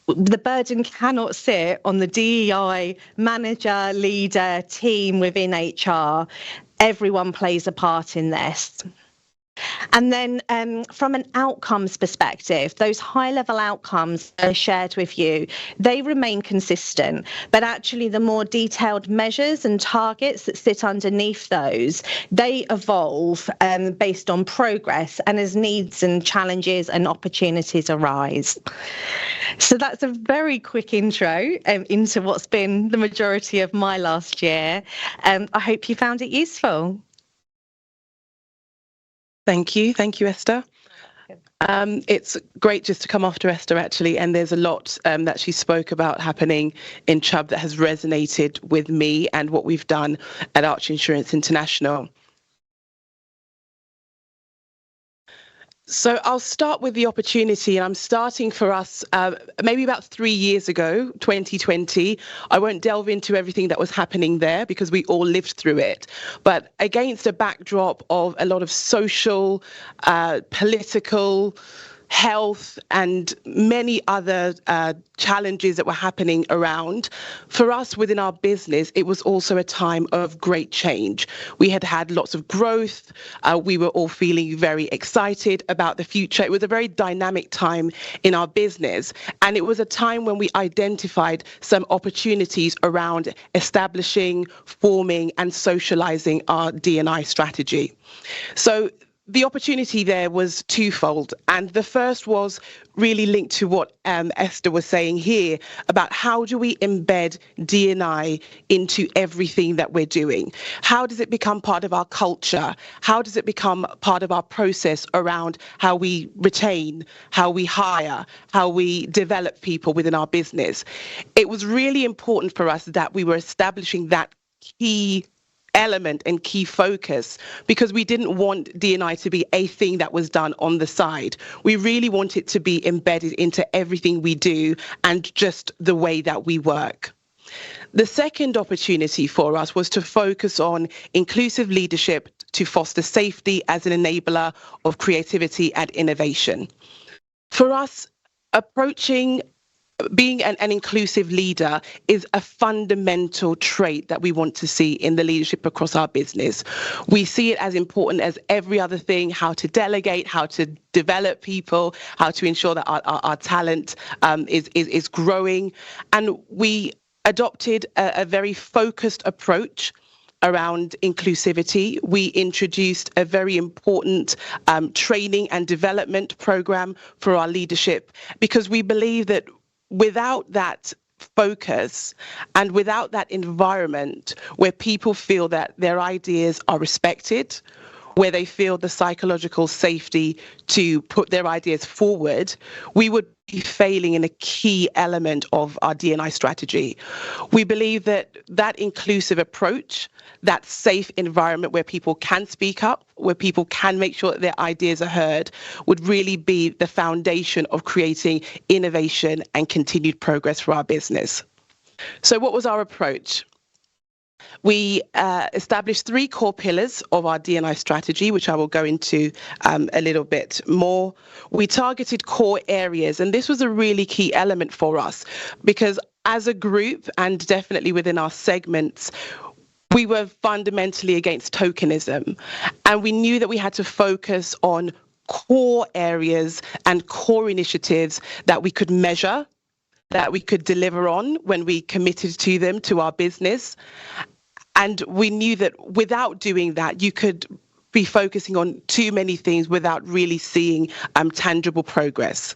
The burden cannot sit on the DEI manager, leader, team within HR. Everyone plays a part in this. And then from an outcomes perspective, those high-level outcomes are shared with you. They remain consistent, but actually the more detailed measures and targets that sit underneath those, they evolve based on progress and as needs and challenges and opportunities arise. So that's a very quick intro into what's been the majority of my last year. I hope you found it useful. Thank you, Esther. It's great just to come after Esther, actually, and there's a lot that she spoke about happening in Chubb that has resonated with me and what we've done at Arch Insurance International. So I'll start with the opportunity, and I'm starting for us maybe about 3 years ago, 2020. I won't delve into everything that was happening there because we all lived through it. But against a backdrop of a lot of social, political, health and many other challenges that were happening around, for us within our business, it was also a time of great change. We had had lots of growth. We were all feeling very excited about the future. It was a very dynamic time in our business. And it was a time when we identified some opportunities around establishing, forming and socializing our D&I strategy. So the opportunity there was twofold. And the first was really linked to what Esther was saying here about how do we embed D&I into everything that we're doing? How does it become part of our culture? How does it become part of our process around how we retain, how we hire, how we develop people within our business? It was really important for us that we were establishing that key element and key focus because we didn't want D&I to be a thing that was done on the side. We really want it to be embedded into everything we do and just the way that we work. The second opportunity for us was to focus on inclusive leadership to foster safety as an enabler of creativity and innovation. For us, being an inclusive leader is a fundamental trait that we want to see in the leadership across our business. We see it as important as every other thing, how to delegate, how to develop people, how to ensure that our talent is growing. And we adopted a very focused approach around inclusivity. We introduced a very important training and development program for our leadership because we believe that without that focus and without that environment where people feel that their ideas are respected, where they feel the psychological safety to put their ideas forward, we would be failing in a key element of our D&I strategy. We believe that that inclusive approach, that safe environment where people can speak up, where people can make sure that their ideas are heard, would really be the foundation of creating innovation and continued progress for our business. So what was our approach? We established 3 core pillars of our D&I strategy, which I will go into a little bit more. We targeted core areas, and this was a really key element for us because as a group and definitely within our segments, we were fundamentally against tokenism, and we knew that we had to focus on core areas and core initiatives that we could measure, that we could deliver on when we committed to them to our business. And we knew that without doing that, you could be focusing on too many things without really seeing tangible progress.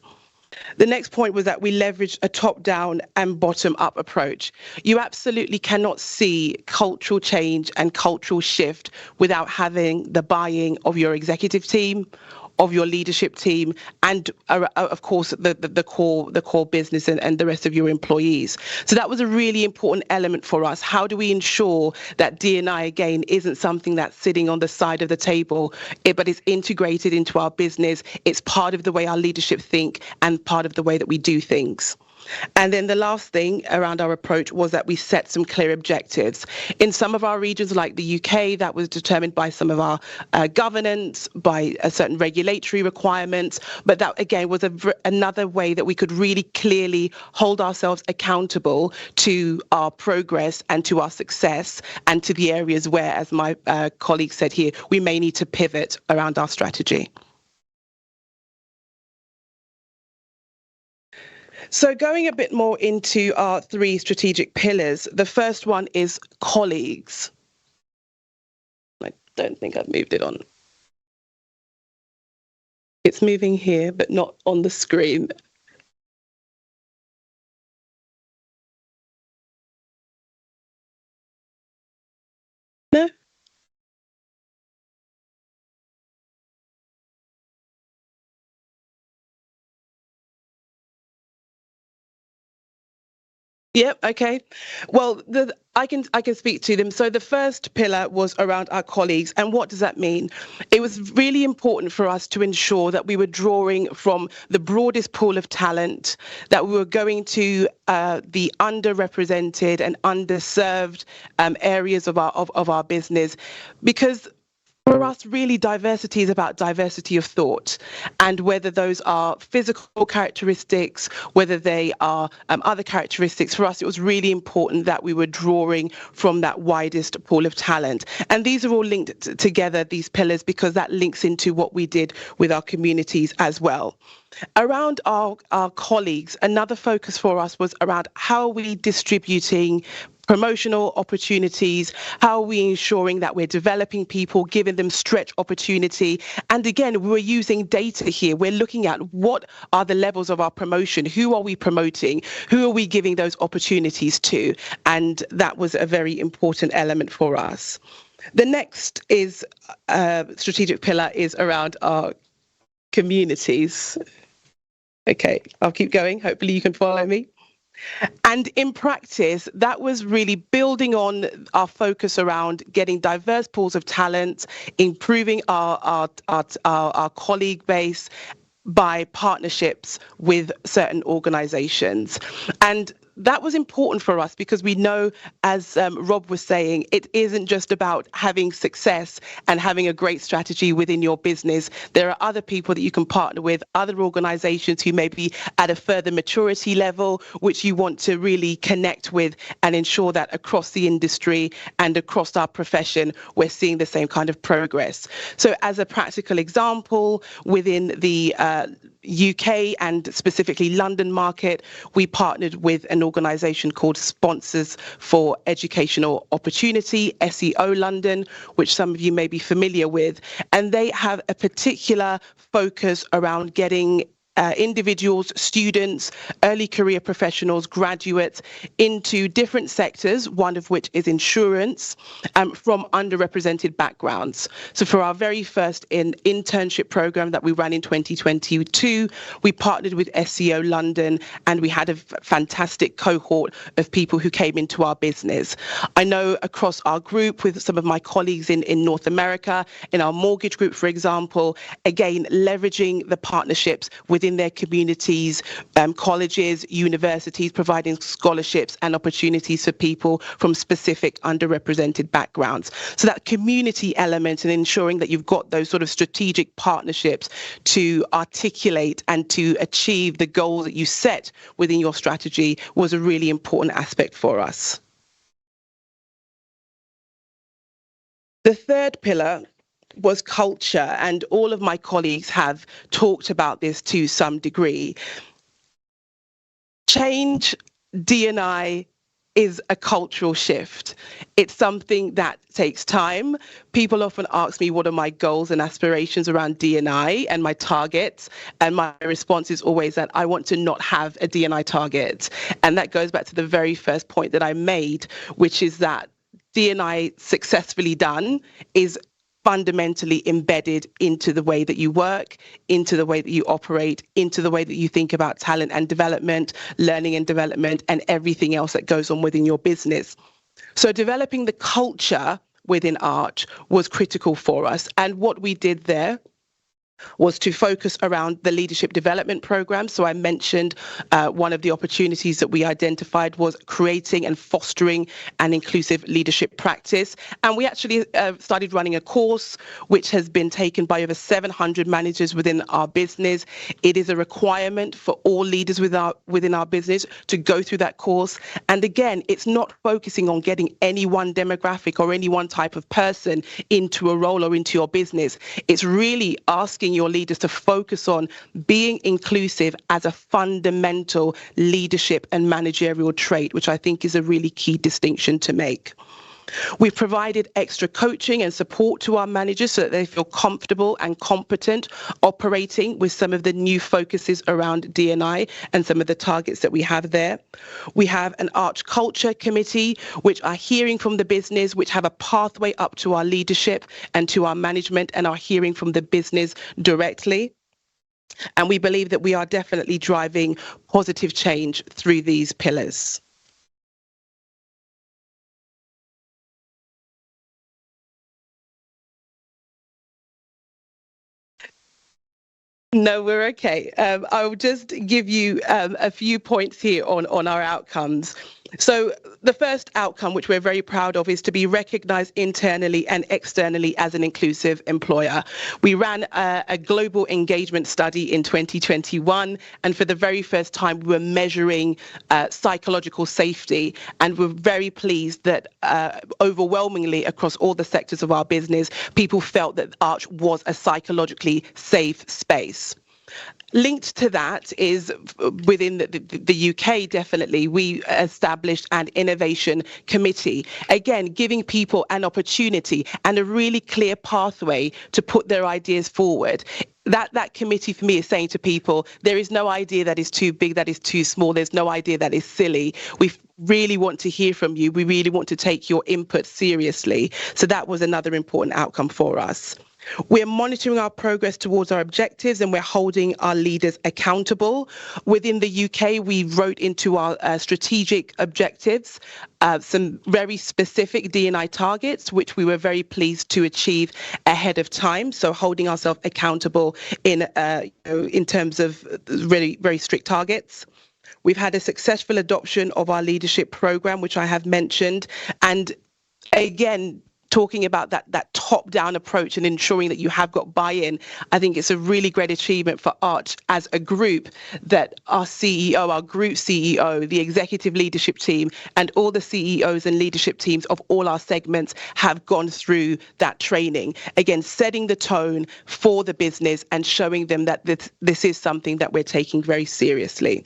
The next point was that we leveraged a top-down and bottom-up approach. You absolutely cannot see cultural change and cultural shift without having the buy-in of your executive team, of your leadership team, and of course the core business and the rest of your employees. So that was a really important element for us. How do we ensure that D&I again isn't something that's sitting on the side of the table, but is integrated into our business? It's part of the way our leadership think and part of the way that we do things. And then the last thing around our approach was that we set some clear objectives. In some of our regions like the UK, that was determined by some of our governance, by a certain regulatory requirements, but that again was another way that we could really clearly hold ourselves accountable to our progress and to our success and to the areas where, as my colleague said here, we may need to pivot around our strategy. So going a bit more into our 3 strategic pillars, the first one is colleagues. I don't think I've moved it on. It's moving here, but not on the screen. No? Yep. Okay. Well, I can speak to them. So the first pillar was around our colleagues, and what does that mean? It was really important for us to ensure that we were drawing from the broadest pool of talent, that we were going to the underrepresented and underserved areas of our business, because for us, really, diversity is about diversity of thought, and whether those are physical characteristics, whether they are other characteristics, for us, it was really important that we were drawing from that widest pool of talent. And these are all linked together, these pillars, because that links into what we did with our communities as well. Around our colleagues, another focus for us was around how are we distributing promotional opportunities, how are we ensuring that we're developing people, giving them stretch opportunity. And again, we're using data here. We're looking at what are the levels of our promotion, who are we promoting, who are we giving those opportunities to, and that was a very important element for us. The next is strategic pillar is around our communities. Okay, I'll keep going. Hopefully you can follow me. And in practice, that was really building on our focus around getting diverse pools of talent, improving our colleague base by partnerships with certain organizations. And that was important for us because we know, as Rob was saying, it isn't just about having success and having a great strategy within your business. There are other people that you can partner with, other organizations who may be at a further maturity level, which you want to really connect with and ensure that across the industry and across our profession, we're seeing the same kind of progress. So as a practical example, within the UK and specifically London market, we partnered with an organisation called Sponsors for Educational Opportunity, SEO London, which some of you may be familiar with, and they have a particular focus around getting individuals, students, early career professionals, graduates into different sectors, one of which is insurance, from underrepresented backgrounds. So for our very first internship program that we ran in 2022, we partnered with SEO London, and we had a fantastic cohort of people who came into our business. I know across our group with some of my colleagues in North America, in our mortgage group, for example, again, leveraging the partnerships within their communities, colleges, universities, providing scholarships and opportunities for people from specific underrepresented backgrounds. So that community element and ensuring that you've got those sort of strategic partnerships to articulate and to achieve the goals that you set within your strategy was a really important aspect for us. The third pillar was culture, and all of my colleagues have talked about this to some degree. Change, D&I, is a cultural shift. It's something that takes time. People often ask me what are my goals and aspirations around D&I and my targets, and my response is always that I want to not have a D&I target. And that goes back to the very first point that I made, which is that D&I successfully done is fundamentally embedded into the way that you work, into the way that you operate, into the way that you think about talent and development, learning and development, and everything else that goes on within your business. So developing the culture within Arch was critical for us. And what we did there was to focus around the leadership development program. So I mentioned one of the opportunities that we identified was creating and fostering an inclusive leadership practice. And we actually started running a course which has been taken by over 700 managers within our business. It is a requirement for all leaders within our business to go through that course. And again, it's not focusing on getting any one demographic or any one type of person into a role or into your business. It's really asking your leaders to focus on being inclusive as a fundamental leadership and managerial trait, which I think is a really key distinction to make. We've provided extra coaching and support to our managers so that they feel comfortable and competent operating with some of the new focuses around D&I and some of the targets that we have there. We have an Arch Culture Committee, which are hearing from the business, which have a pathway up to our leadership and to our management and are hearing from the business directly. And we believe that we are definitely driving positive change through these pillars. No, we're okay. I'll just give you a few points here on our outcomes. So the first outcome, which we're very proud of, is to be recognised internally and externally as an inclusive employer. We ran a global engagement study in 2021, and for the very first time, we were measuring psychological safety, and we're very pleased that overwhelmingly across all the sectors of our business, people felt that Arch was a psychologically safe space. Linked to that is within the UK, definitely, we established an innovation committee, again, giving people an opportunity and a really clear pathway to put their ideas forward. That committee for me is saying to people, there is no idea that is too big, that is too small. There's no idea that is silly. We really want to hear from you. We really want to take your input seriously. So that was another important outcome for us. We're monitoring our progress towards our objectives, and we're holding our leaders accountable. Within the UK, we wrote into our strategic objectives some very specific D&I targets, which we were very pleased to achieve ahead of time. So holding ourselves accountable in terms of really very strict targets. We've had a successful adoption of our leadership program, which I have mentioned, and again, talking about that top-down approach and ensuring that you have got buy-in, I think it's a really great achievement for Arch as a group that our CEO, our group CEO, the executive leadership team, and all the CEOs and leadership teams of all our segments have gone through that training. Again, setting the tone for the business and showing them that this is something that we're taking very seriously.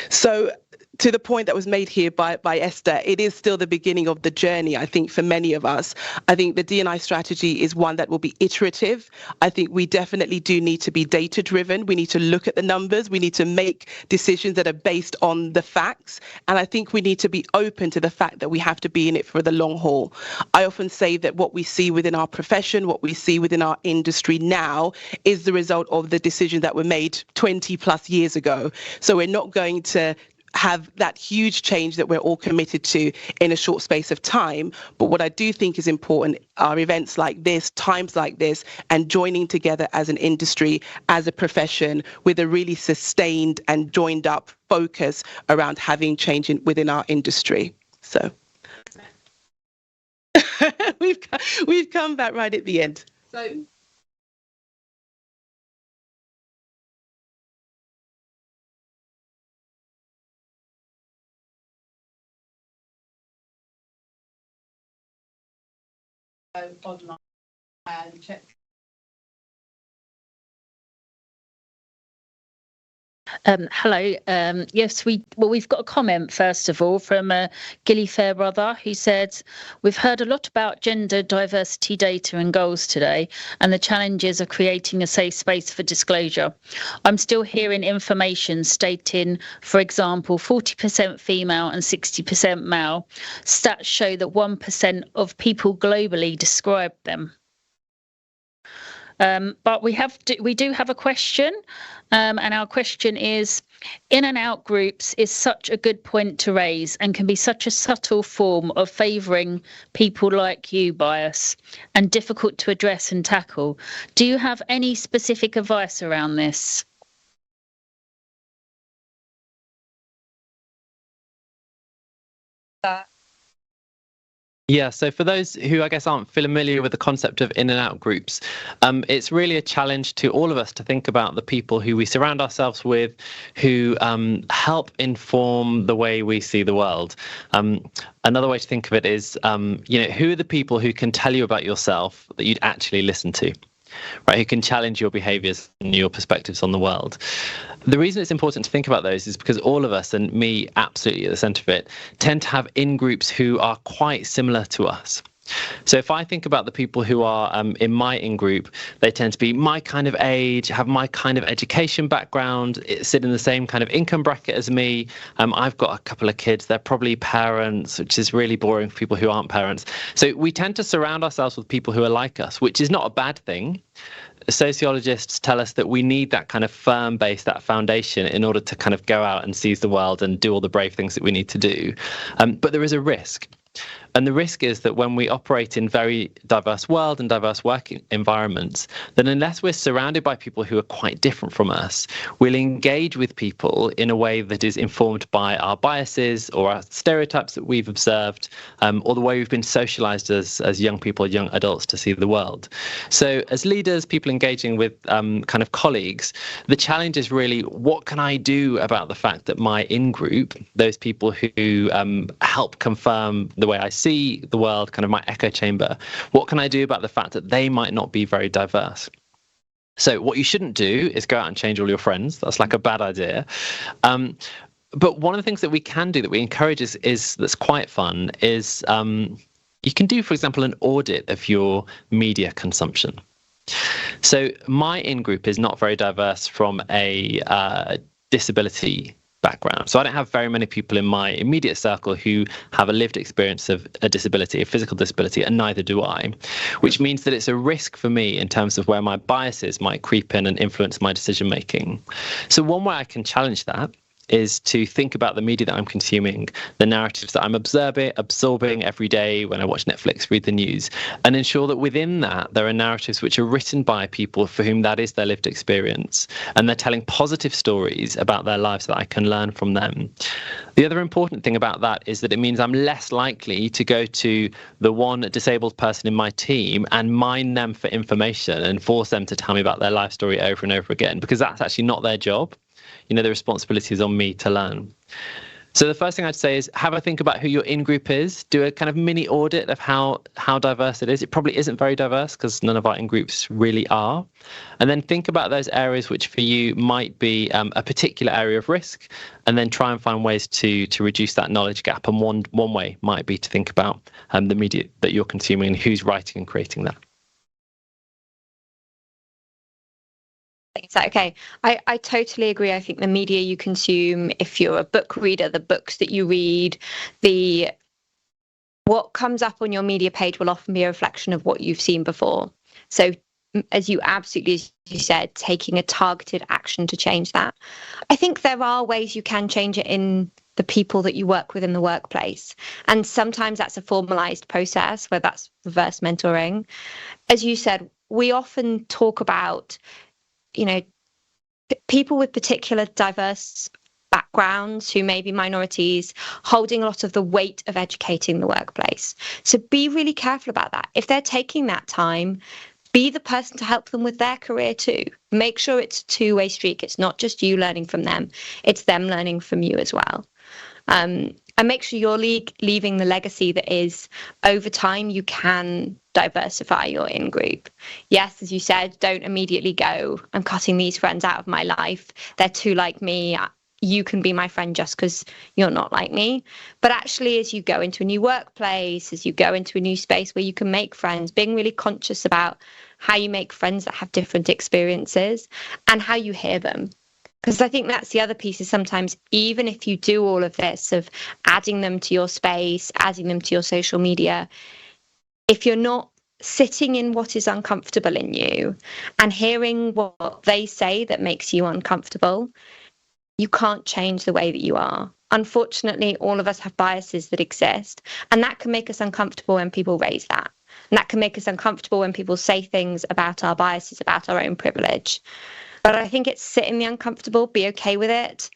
So, to the point that was made here by Esther, it is still the beginning of the journey, I think, for many of us. I think the D&I strategy is one that will be iterative. I think we definitely do need to be data-driven. We need to look at the numbers. We need to make decisions that are based on the facts. And I think we need to be open to the fact that we have to be in it for the long haul. I often say that what we see within our profession, what we see within our industry now, is the result of the decisions that were made 20 plus years ago. So we're not going to have that huge change that we're all committed to in a short space of time. But what I do think is important are events like this, times like this, and joining together as an industry, as a profession, with a really sustained and joined up focus around having change within our industry. So we've come back right at the end. So online and check. Hello. Yes, we've got a comment first of all from Gilly Fairbrother, who said, "We've heard a lot about gender diversity data and goals today, and the challenges of creating a safe space for disclosure. I'm still hearing information stating, for example, 40% female and 60% male. Stats show that 1% of people globally describe them." But we do have a question, and our question is, in and out groups is such a good point to raise and can be such a subtle form of favouring people like you bias and difficult to address and tackle. Do you have any specific advice around this? Yeah, so for those who I guess aren't familiar with the concept of in and out groups, it's really a challenge to all of us to think about the people who we surround ourselves with, who help inform the way we see the world. Another way to think of it is, who are the people who can tell you about yourself that you'd actually listen to? Right, who can challenge your behaviours and your perspectives on the world. The reason it's important to think about those is because all of us, and me absolutely at the centre of it, tend to have in-groups who are quite similar to us. So if I think about the people who are in my in-group, they tend to be my kind of age, have my kind of education background, sit in the same kind of income bracket as me. I've got a couple of kids, they're probably parents, which is really boring for people who aren't parents. So we tend to surround ourselves with people who are like us, which is not a bad thing. Sociologists tell us that we need that kind of firm base, that foundation, in order to kind of go out and seize the world and do all the brave things that we need to do. But there is a risk. And the risk is that when we operate in very diverse world and diverse working environments, then unless we're surrounded by people who are quite different from us, we'll engage with people in a way that is informed by our biases or our stereotypes that we've observed, or the way we've been socialized as young people, young adults, to see the world. So as leaders, people engaging with kind of colleagues, the challenge is really, what can I do about the fact that my in-group, those people who help confirm the way I see the world, kind of my echo chamber, what can I do about the fact that they might not be very diverse? So what you shouldn't do is go out and change all your friends. That's like a bad idea. But one of the things that we can do, that we encourage, is that's quite fun, is you can do, for example, an audit of your media consumption. So my in-group is not very diverse from a disability background. So I don't have very many people in my immediate circle who have a lived experience of a disability, a physical disability, and neither do I, which means that it's a risk for me in terms of where my biases might creep in and influence my decision making. So one way I can challenge that is to think about the media that I'm consuming, the narratives that I'm absorbing every day when I watch Netflix, read the news, and ensure that within that there are narratives which are written by people for whom that is their lived experience, and they're telling positive stories about their lives that I can learn from them. The other important thing about that is that it means I'm less likely to go to the one disabled person in my team and mine them for information and force them to tell me about their life story over and over again, because that's actually not their job. You know, the responsibility is on me to learn. So the first thing I'd say is have a think about who your in-group is. Do a kind of mini audit of how diverse it is. It probably isn't very diverse because none of our in-groups really are. And then think about those areas which for you might be a particular area of risk, and then try and find ways to reduce that knowledge gap. And one way might be to think about the media that you're consuming and who's writing and creating that. Is that okay? I totally agree. I think the media you consume, if you're a book reader, the books that you read, what comes up on your media page will often be a reflection of what you've seen before. So as you said, taking a targeted action to change that. I think there are ways you can change it in the people that you work with in the workplace. And sometimes that's a formalized process where that's reverse mentoring. As you said, we often talk about, you know, people with particular diverse backgrounds who may be minorities holding a lot of the weight of educating the workplace. So be really careful about that. If they're taking that time, be the person to help them with their career too. Make sure it's a two-way streak. It's not just you learning from them, it's them learning from you as well. And make sure you're leaving the legacy that is, over time, you can diversify your in-group. Yes, as you said, don't immediately go, I'm cutting these friends out of my life. They're too like me. You can be my friend just because you're not like me. But actually, as you go into a new workplace, as you go into a new space where you can make friends, being really conscious about how you make friends that have different experiences and how you hear them. Because I think that's the other piece, is sometimes even if you do all of this of adding them to your space, adding them to your social media, if you're not sitting in what is uncomfortable in you and hearing what they say that makes you uncomfortable, you can't change the way that you are. Unfortunately, all of us have biases that exist, and that can make us uncomfortable when people raise that. And that can make us uncomfortable when people say things about our biases, about our own privilege. But I think it's sit in the uncomfortable, be okay with it,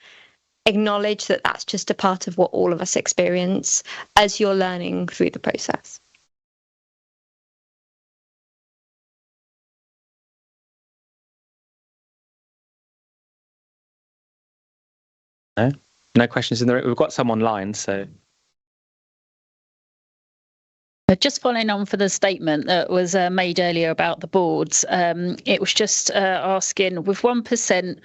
acknowledge that that's just a part of what all of us experience as you're learning through the process. No questions in the room. We've got some online, so. Just following on for the statement that was made earlier about the boards, it was just asking, with 1%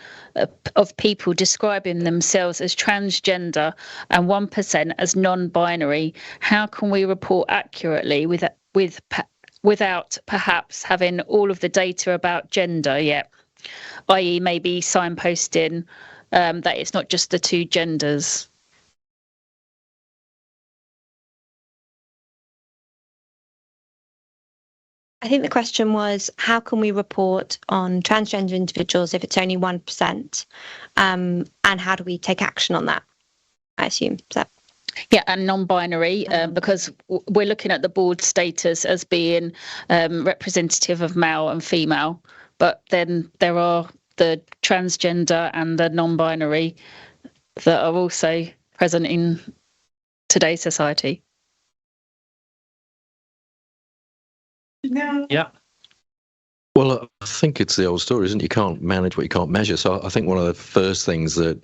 of people describing themselves as transgender and 1% as non-binary, how can we report accurately without perhaps having all of the data about gender yet, i.e. maybe signposting that it's not just the two genders? I think the question was, how can we report on transgender individuals if it's only 1%? And how do we take action on that, I assume? Yeah, and non-binary, because we're looking at the board status as being representative of male and female, but then there are the transgender and the non-binary that are also present in today's society. Yeah. Well, I think it's the old story, isn't it? You can't manage what you can't measure. So I think one of the first things that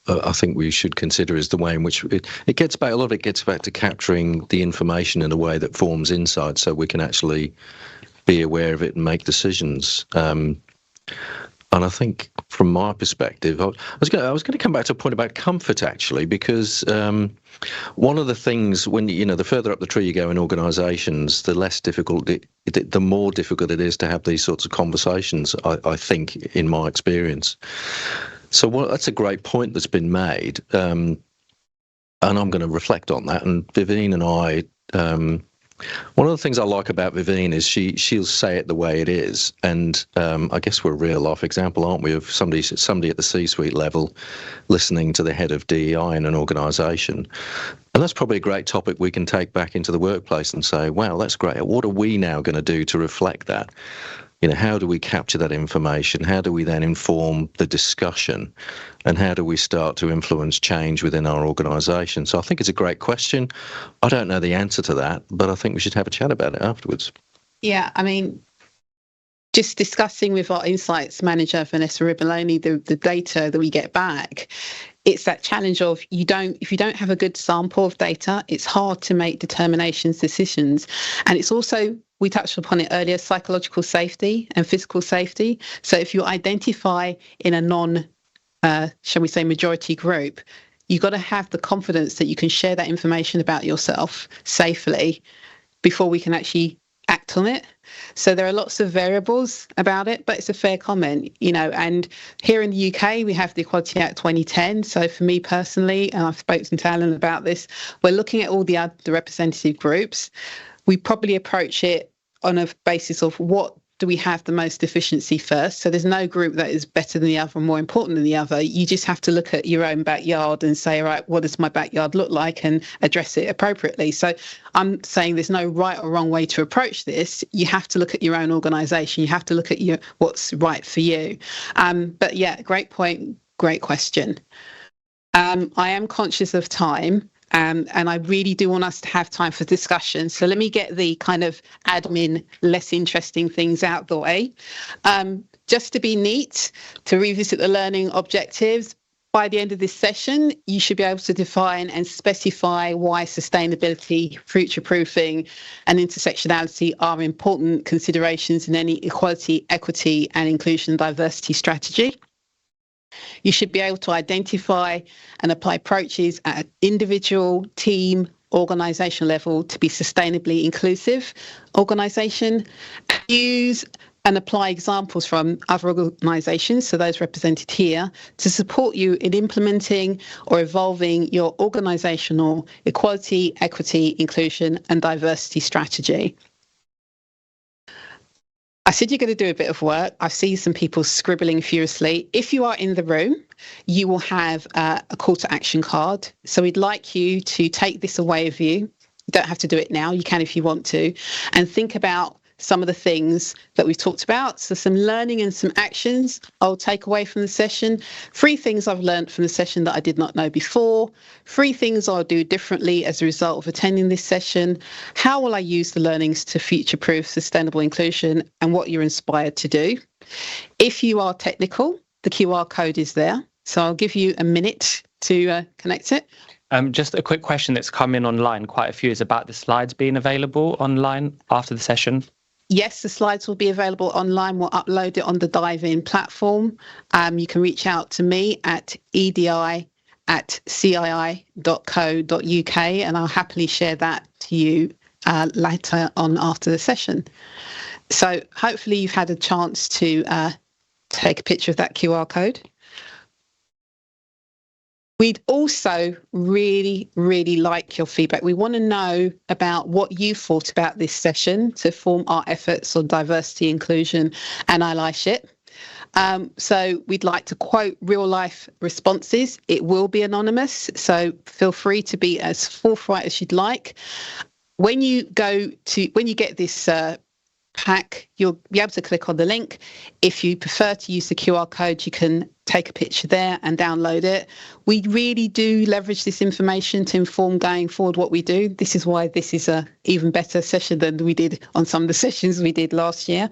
I think we should consider is the way in which it gets back. A lot of it gets back to capturing the information in a way that forms insight, so we can actually be aware of it and make decisions. And I think, from my perspective, I was going to come back to a point about comfort, actually, because one of the things, when the further up the tree you go in organisations, the less difficult, the more difficult it is to have these sorts of conversations, I think, in my experience. So that's a great point that's been made, and I'm going to reflect on that. And Vivine and I, one of the things I like about Vivine is she'll say it the way it is, and I guess we're a real life example, aren't we, of somebody at the C-suite level listening to the head of DEI in an organisation. And that's probably a great topic we can take back into the workplace and say, wow, that's great. What are we now going to do to reflect that? How do we capture that information? How do we then inform the discussion? And how do we start to influence change within our organisation? So I think it's a great question. I don't know the answer to that, but I think we should have a chat about it afterwards. Yeah, I mean, just discussing with our insights manager, Vanessa Riboloni, the data that we get back, it's that challenge of if you don't have a good sample of data, it's hard to make determinations, decisions. And it's also, we touched upon it earlier, psychological safety and physical safety. So if you identify in a shall we say, majority group, you've got to have the confidence that you can share that information about yourself safely before we can actually act on it. So there are lots of variables about it, but it's a fair comment, and here in the UK, we have the Equality Act 2010. So for me personally, and I've spoken to Alan about this, we're looking at all the representative groups. We probably approach it on a basis of what do we have the most efficiency first. So there's no group that is better than the other, more important than the other. You just have to look at your own backyard and say, all right, what does my backyard look like, and address it appropriately. So I'm saying there's no right or wrong way to approach this. You have to look at your own organisation. You have to look at what's right for you. But yeah, great point, great question. I am conscious of time. And I really do want us to have time for discussion. So let me get the kind of admin, less interesting things out the way. Just to be neat, to revisit the learning objectives, by the end of this session, you should be able to define and specify why sustainability, futureproofing, and intersectionality are important considerations in any equality, equity, and inclusion diversity strategy. You should be able to identify and apply approaches at an individual, team, organisational level to be sustainably inclusive organisation. Use and apply examples from other organisations, so those represented here, to support you in implementing or evolving your organisational equality, equity, inclusion and diversity strategy. I said you're going to do a bit of work. I see some people scribbling furiously. If you are in the room, you will have a call to action card. So we'd like you to take this away with you. You don't have to do it now. You can if you want to. And think about some of the things that we've talked about. So some learning and some actions I'll take away from the session. 3 things I've learned from the session that I did not know before. 3 things I'll do differently as a result of attending this session. How will I use the learnings to future-proof sustainable inclusion, and what you're inspired to do. If you are technical, the QR code is there. So I'll give you a minute to connect it. Just a quick question that's come in online, quite a few, is about the slides being available online after the session. Yes, the slides will be available online. We'll upload it on the Dive-In platform. You can reach out to me at edi@cii.co.uk, and I'll happily share that to you later on after the session. So hopefully you've had a chance to take a picture of that QR code. We'd also really, really like your feedback. We want to know about what you thought about this session to form our efforts on diversity, inclusion and allyship. So we'd like to quote real life responses. It will be anonymous, so feel free to be as forthright as you'd like. When you get this pack, you'll be able to click on the link. If you prefer to use the QR code, you can take a picture there and download it. We really do leverage this information to inform going forward what we do. This is why this is a even better session than we did on some of the sessions we did last year.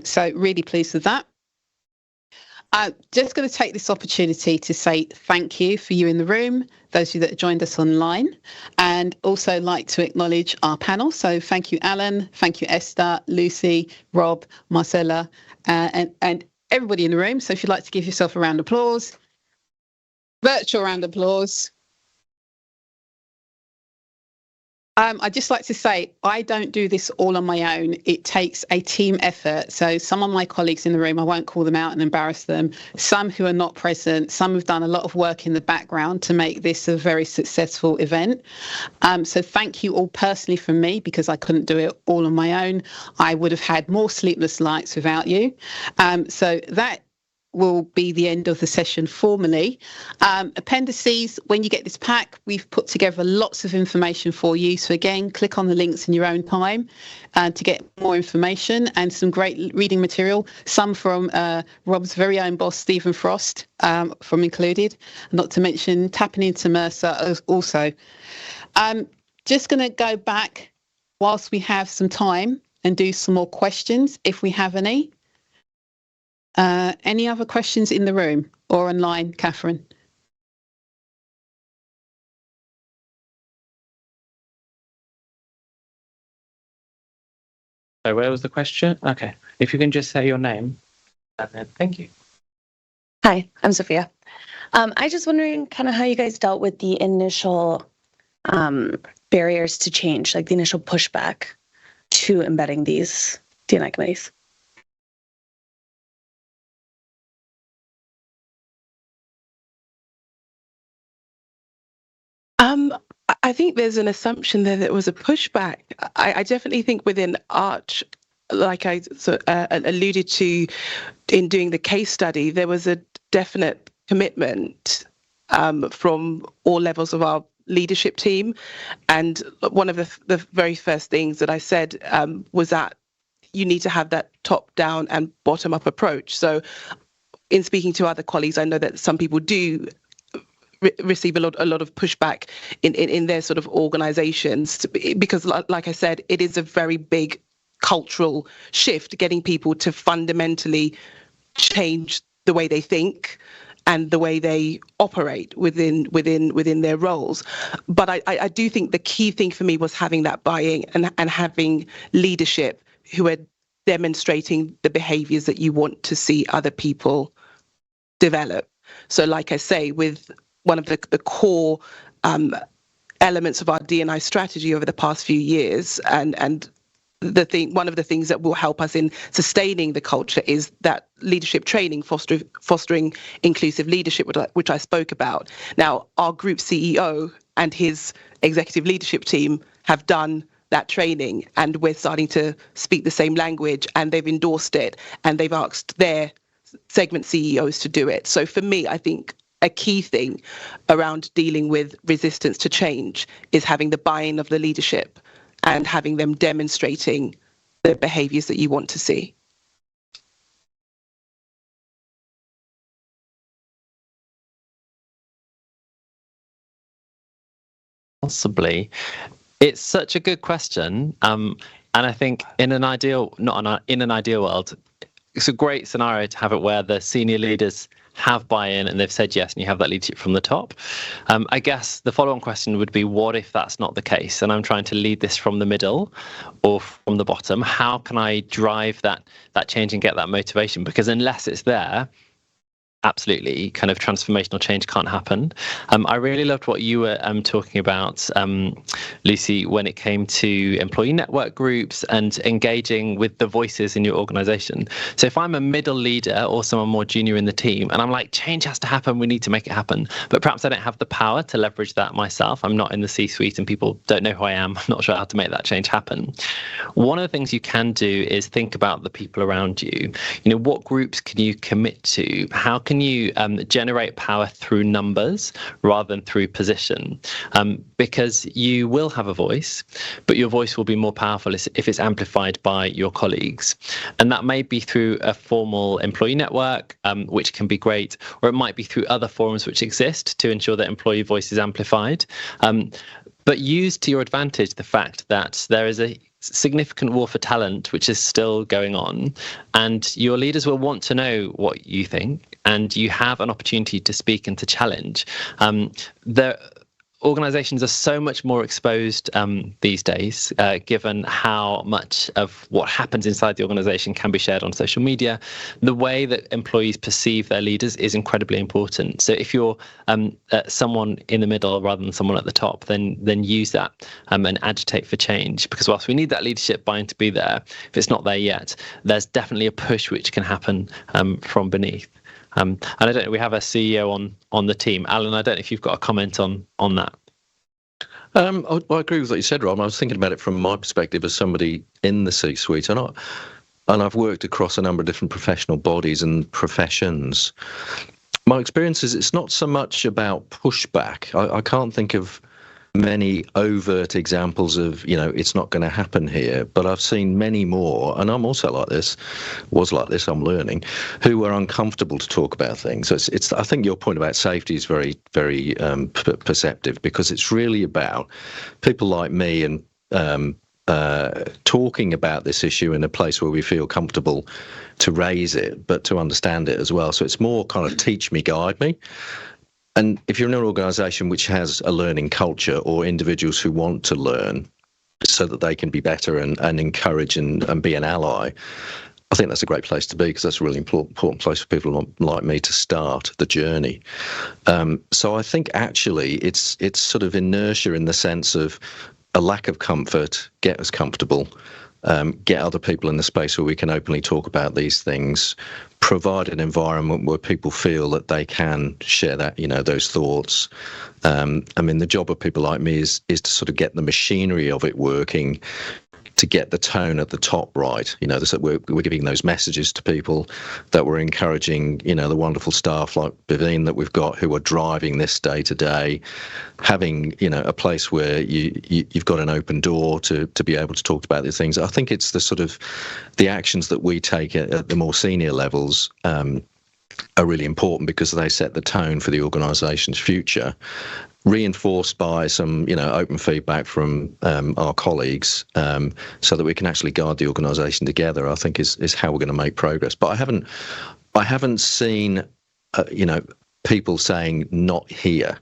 So really pleased with that. Just going to take this opportunity to say thank you for you in the room, those of you that joined us online, and also like to acknowledge our panel. So thank you, Alan, thank you, Esther, Lucy, Rob, Marcella, and everybody in the room. So if you'd like to give yourself a round of applause, virtual round of applause. I'd just like to say, I don't do this all on my own. It takes a team effort. So some of my colleagues in the room, I won't call them out and embarrass them, some who are not present, some have done a lot of work in the background to make this a very successful event. So thank you all personally from me, because I couldn't do it all on my own. I would have had more sleepless nights without you. So that will be the end of the session formally. Appendices, when you get this pack, we've put together lots of information for you. So again, click on the links in your own time to get more information and some great reading material, some from Rob's very own boss, Stephen Frost, from Included, not to mention tapping into Mercer also. Just going to go back whilst we have some time and do some more questions, if we have any. Any other questions in the room or online, Catherine? So where was the question? Okay, if you can just say your name, and then thank you. Hi, I'm Sophia. I just wondering kind of how you guys dealt with the initial barriers to change, like the initial pushback to embedding these D&I committees. I think there's an assumption there that there was a pushback. I definitely think within Arch, like I alluded to in doing the case study, there was a definite commitment from all levels of our leadership team. And one of the very first things that I said was that you need to have that top-down and bottom-up approach. So in speaking to other colleagues, I know that some people do receive a lot of pushback in their sort of organizations, because like I said, it is a very big cultural shift, getting people to fundamentally change the way they think and the way they operate within their roles. But I do think the key thing for me was having that buy-in and having leadership who are demonstrating the behaviors that you want to see other people develop. So like I say, with one of the core elements of our D&I strategy over the past few years, and one of the things that will help us in sustaining the culture is that leadership training, fostering inclusive leadership, which I spoke about. Now, our group CEO and his executive leadership team have done that training, and we're starting to speak the same language, and they've endorsed it, and they've asked their segment CEOs to do it. So for me, I think a key thing around dealing with resistance to change is having the buy-in of the leadership and having them demonstrating the behaviors that you want to see. Possibly. It's such a good question. And I think in an ideal world, it's a great scenario to have it where the senior leaders have buy-in and they've said yes, and you have that leadership from the top. I guess the follow-on question would be, what if that's not the case and I'm trying to lead this from the middle or from the bottom? How can I drive that change and get that motivation? Because unless it's there, absolutely, kind of transformational change can't happen. I really loved what you were talking about, Lucy, when it came to employee network groups and engaging with the voices in your organisation. So if I'm a middle leader or someone more junior in the team, and I'm like, change has to happen, we need to make it happen, but perhaps I don't have the power to leverage that myself. I'm not in the C-suite and people don't know who I am. I'm not sure how to make that change happen. One of the things you can do is think about the people around you. What groups can you commit to? How can you generate power through numbers rather than through position? Because you will have a voice, but your voice will be more powerful if it's amplified by your colleagues. And that may be through a formal employee network, which can be great, or it might be through other forums which exist to ensure that employee voice is amplified. But use to your advantage the fact that there is a significant war for talent which is still going on, and your leaders will want to know what you think, and you have an opportunity to speak and to challenge. The organizations are so much more exposed these days, given how much of what happens inside the organization can be shared on social media. The way that employees perceive their leaders is incredibly important. So if you're someone in the middle rather than someone at the top, then use that and agitate for change. Because whilst we need that leadership buy-in to be there, if it's not there yet, there's definitely a push which can happen from beneath. And I don't know, we have a CEO on the team. Alan, I don't know if you've got a comment on that. I agree with what you said, Rob. I was thinking about it from my perspective as somebody in the C-suite, and I've worked across a number of different professional bodies and professions. My experience is it's not so much about pushback. I can't think of many overt examples of, it's not going to happen here, but I've seen many more, and I'm also like this, I'm learning, who are uncomfortable to talk about things. So it's I think your point about safety is very, very perceptive, because it's really about people like me and talking about this issue in a place where we feel comfortable to raise it, but to understand it as well. So it's more kind of teach me, guide me. And if you're in an organisation which has a learning culture, or individuals who want to learn so that they can be better and encourage and be an ally, I think that's a great place to be, because that's a really important place for people like me to start the journey. So I think actually it's sort of inertia in the sense of a lack of comfort, get us comfortable, get other people in the space where we can openly talk about these things, provide an environment where people feel that they can share that, those thoughts. The job of people like me is to sort of get the machinery of it working, to get the tone at the top right. We're giving those messages to people, that we're encouraging, the wonderful staff like Bivine that we've got who are driving this day to day, having, a place where you've got an open door to be able to talk about these things. I think it's the sort of the actions that we take at the more senior levels are really important, because they set the tone for the organisation's future, reinforced by some, open feedback from our colleagues, so that we can actually guide the organisation together, I think is how we're going to make progress. But I haven't seen, people saying not here.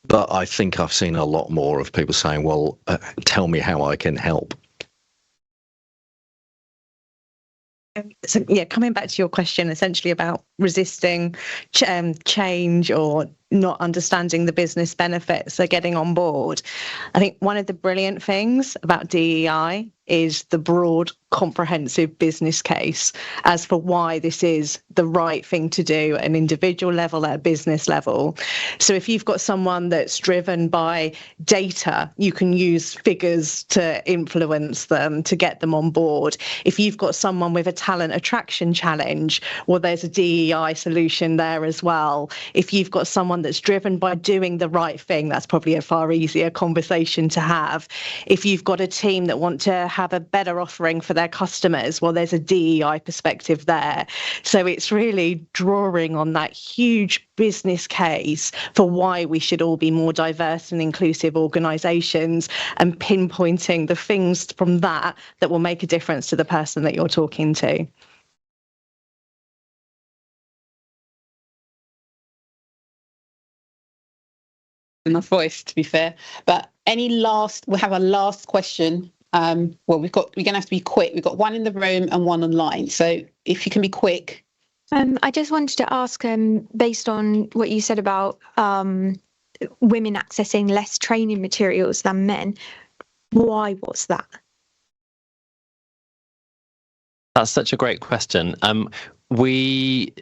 But I think I've seen a lot more of people saying, well, tell me how I can help. So, coming back to your question, essentially about resisting change or not understanding the business benefits, so getting on board. I think one of the brilliant things about DEI is the broad, comprehensive business case as for why this is the right thing to do at an individual level, at a business level. So if you've got someone that's driven by data, you can use figures to influence them, to get them on board. If you've got someone with a talent attraction challenge, well, there's a DEI solution there as well. If you've got someone that's driven by doing the right thing, that's probably a far easier conversation to have. If you've got a team that want to have a better offering for their customers, well, there's a DEI perspective there. So it's really drawing on that huge business case for why we should all be more diverse and inclusive organisations, and pinpointing the things from that will make a difference to the person that you're talking to. Enough voice, to be fair. But we'll have a last question. We're going to have to be quick. We've got one in the room and one online. So if you can be quick, I just wanted to ask, based on what you said about women accessing less training materials than men, why was that? That's such a great question. We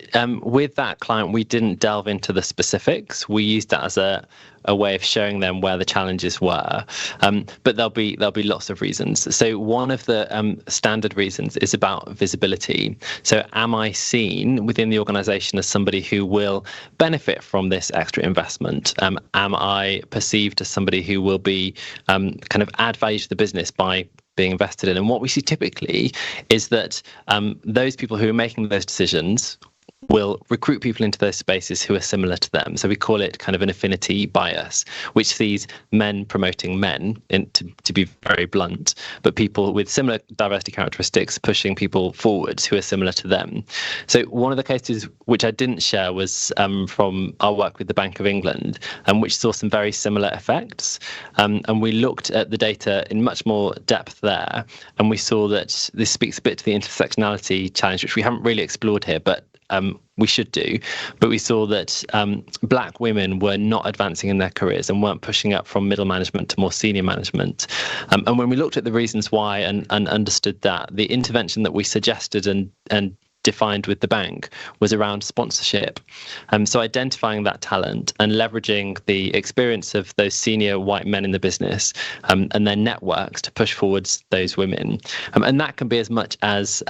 with that client, we didn't delve into the specifics. We used that as a way of showing them where the challenges were. But there'll be lots of reasons. So one of the standard reasons is about visibility. So am I seen within the organisation as somebody who will benefit from this extra investment? Am I perceived as somebody who will be kind of add value to the business by being invested in? And what we see typically is that those people who are making those decisions will recruit people into those spaces who are similar to them. So we call it kind of an affinity bias, which sees men promoting men, to be very blunt, but people with similar diversity characteristics pushing people forwards who are similar to them. So one of the cases which I didn't share was from our work with the Bank of England, which saw some very similar effects. And we looked at the data in much more depth there, and we saw that this speaks a bit to the intersectionality challenge, which we haven't really explored here, but we should do. But we saw that black women were not advancing in their careers and weren't pushing up from middle management to more senior management. And when we looked at the reasons why and understood that, the intervention that we suggested and defined with the bank was around sponsorship. So identifying that talent and leveraging the experience of those senior white men in the business and their networks to push forwards those women. And that can be as much as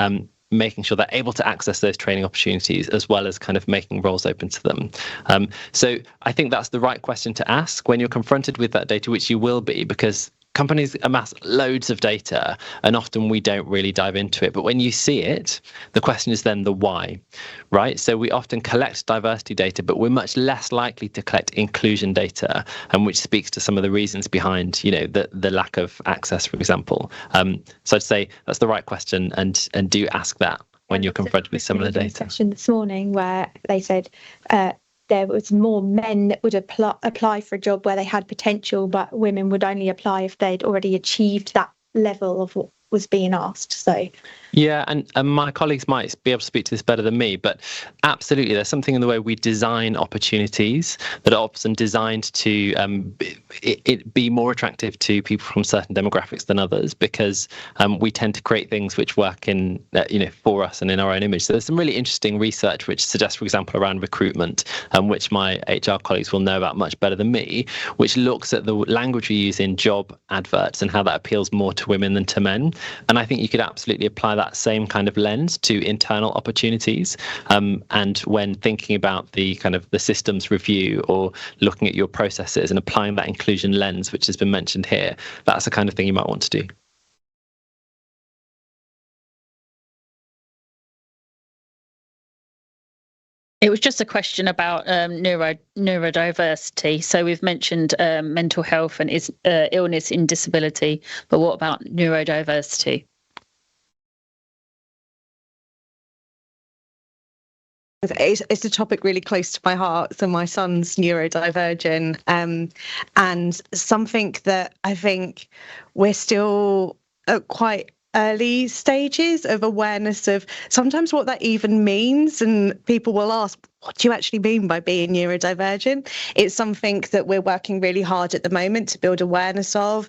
making sure they're able to access those training opportunities, as well as kind of making roles open to them. So I think that's the right question to ask when you're confronted with that data, which you will be, because companies amass loads of data and often we don't really dive into it. But when you see it, the question is then the why, right? So we often collect diversity data, but we're much less likely to collect inclusion data, and which speaks to some of the reasons behind, the lack of access, for example. So I'd say that's the right question, and do ask that when you're confronted with similar data. Session this morning where they said there was more men that would apply for a job where they had potential, but women would only apply if they'd already achieved that level of what was being asked. So yeah, and my colleagues might be able to speak to this better than me, but absolutely, there's something in the way we design opportunities that are often designed to it be more attractive to people from certain demographics than others, because we tend to create things which work in for us and in our own image. So there's some really interesting research which suggests, for example, around recruitment, which my HR colleagues will know about much better than me, which looks at the language we use in job adverts and how that appeals more to women than to men. And I think you could absolutely apply that same kind of lens to internal opportunities. And when thinking about the kind of the systems review or looking at your processes and applying that inclusion lens, which has been mentioned here, that's the kind of thing you might want to do. It was just a question about neurodiversity. So we've mentioned mental health and illness in disability, but what about neurodiversity? It's a topic really close to my heart. So my son's neurodivergent, and something that I think we're still at quite early stages of awareness of sometimes what that even means. And people will ask, what do you actually mean by being neurodivergent? It's something that we're working really hard at the moment to build awareness of,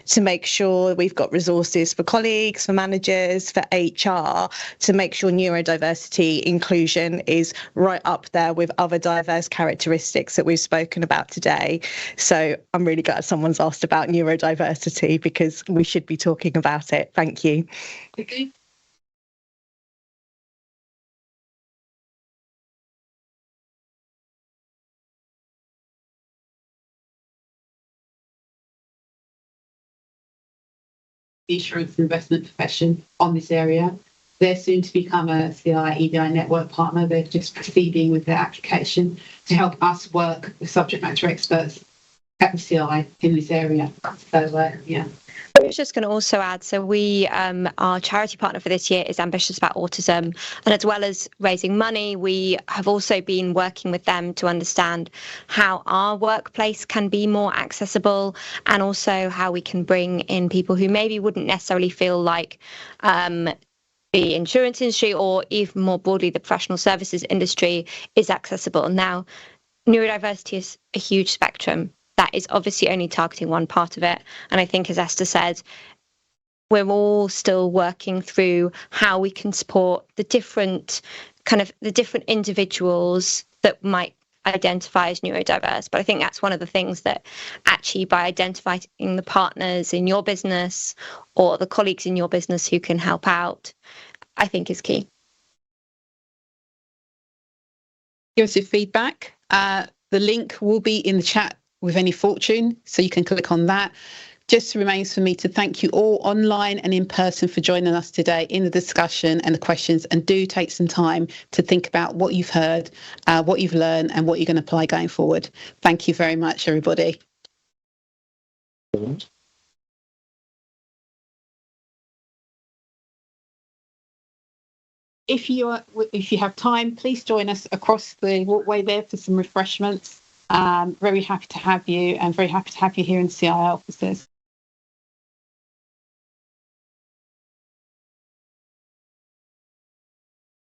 to make sure we've got resources for colleagues, for managers, for HR, to make sure neurodiversity inclusion is right up there with other diverse characteristics that we've spoken about today. So I'm really glad someone's asked about neurodiversity, because we should be talking about it. Thank you. Okay. The insurance investment profession on this area. They're soon to become a CI EDI network partner. They're just proceeding with their application to help us work with subject matter experts at the CI in this area. So, yeah. I was just going to also add, so we, our charity partner for this year is Ambitious About Autism, and as well as raising money, we have also been working with them to understand how our workplace can be more accessible, and also how we can bring in people who maybe wouldn't necessarily feel like the insurance industry, or even more broadly, the professional services industry, is accessible. Now, neurodiversity is a huge spectrum that is obviously only targeting one part of it. And I think, as Esther said, we're all still working through how we can support the different individuals that might identify as neurodiverse. But I think that's one of the things that actually, by identifying the partners in your business or the colleagues in your business who can help out, I think is key. Give us your feedback. The link will be in the chat with any fortune, so you can click on that. Just remains for me to thank you all online and in person for joining us today in the discussion and the questions, and do take some time to think about what you've heard, what you've learned, and what you're going to apply going forward. Thank you very much, everybody. If you have time, please join us across the walkway there for some refreshments. Very happy to have you, and very happy to have you here in CI offices.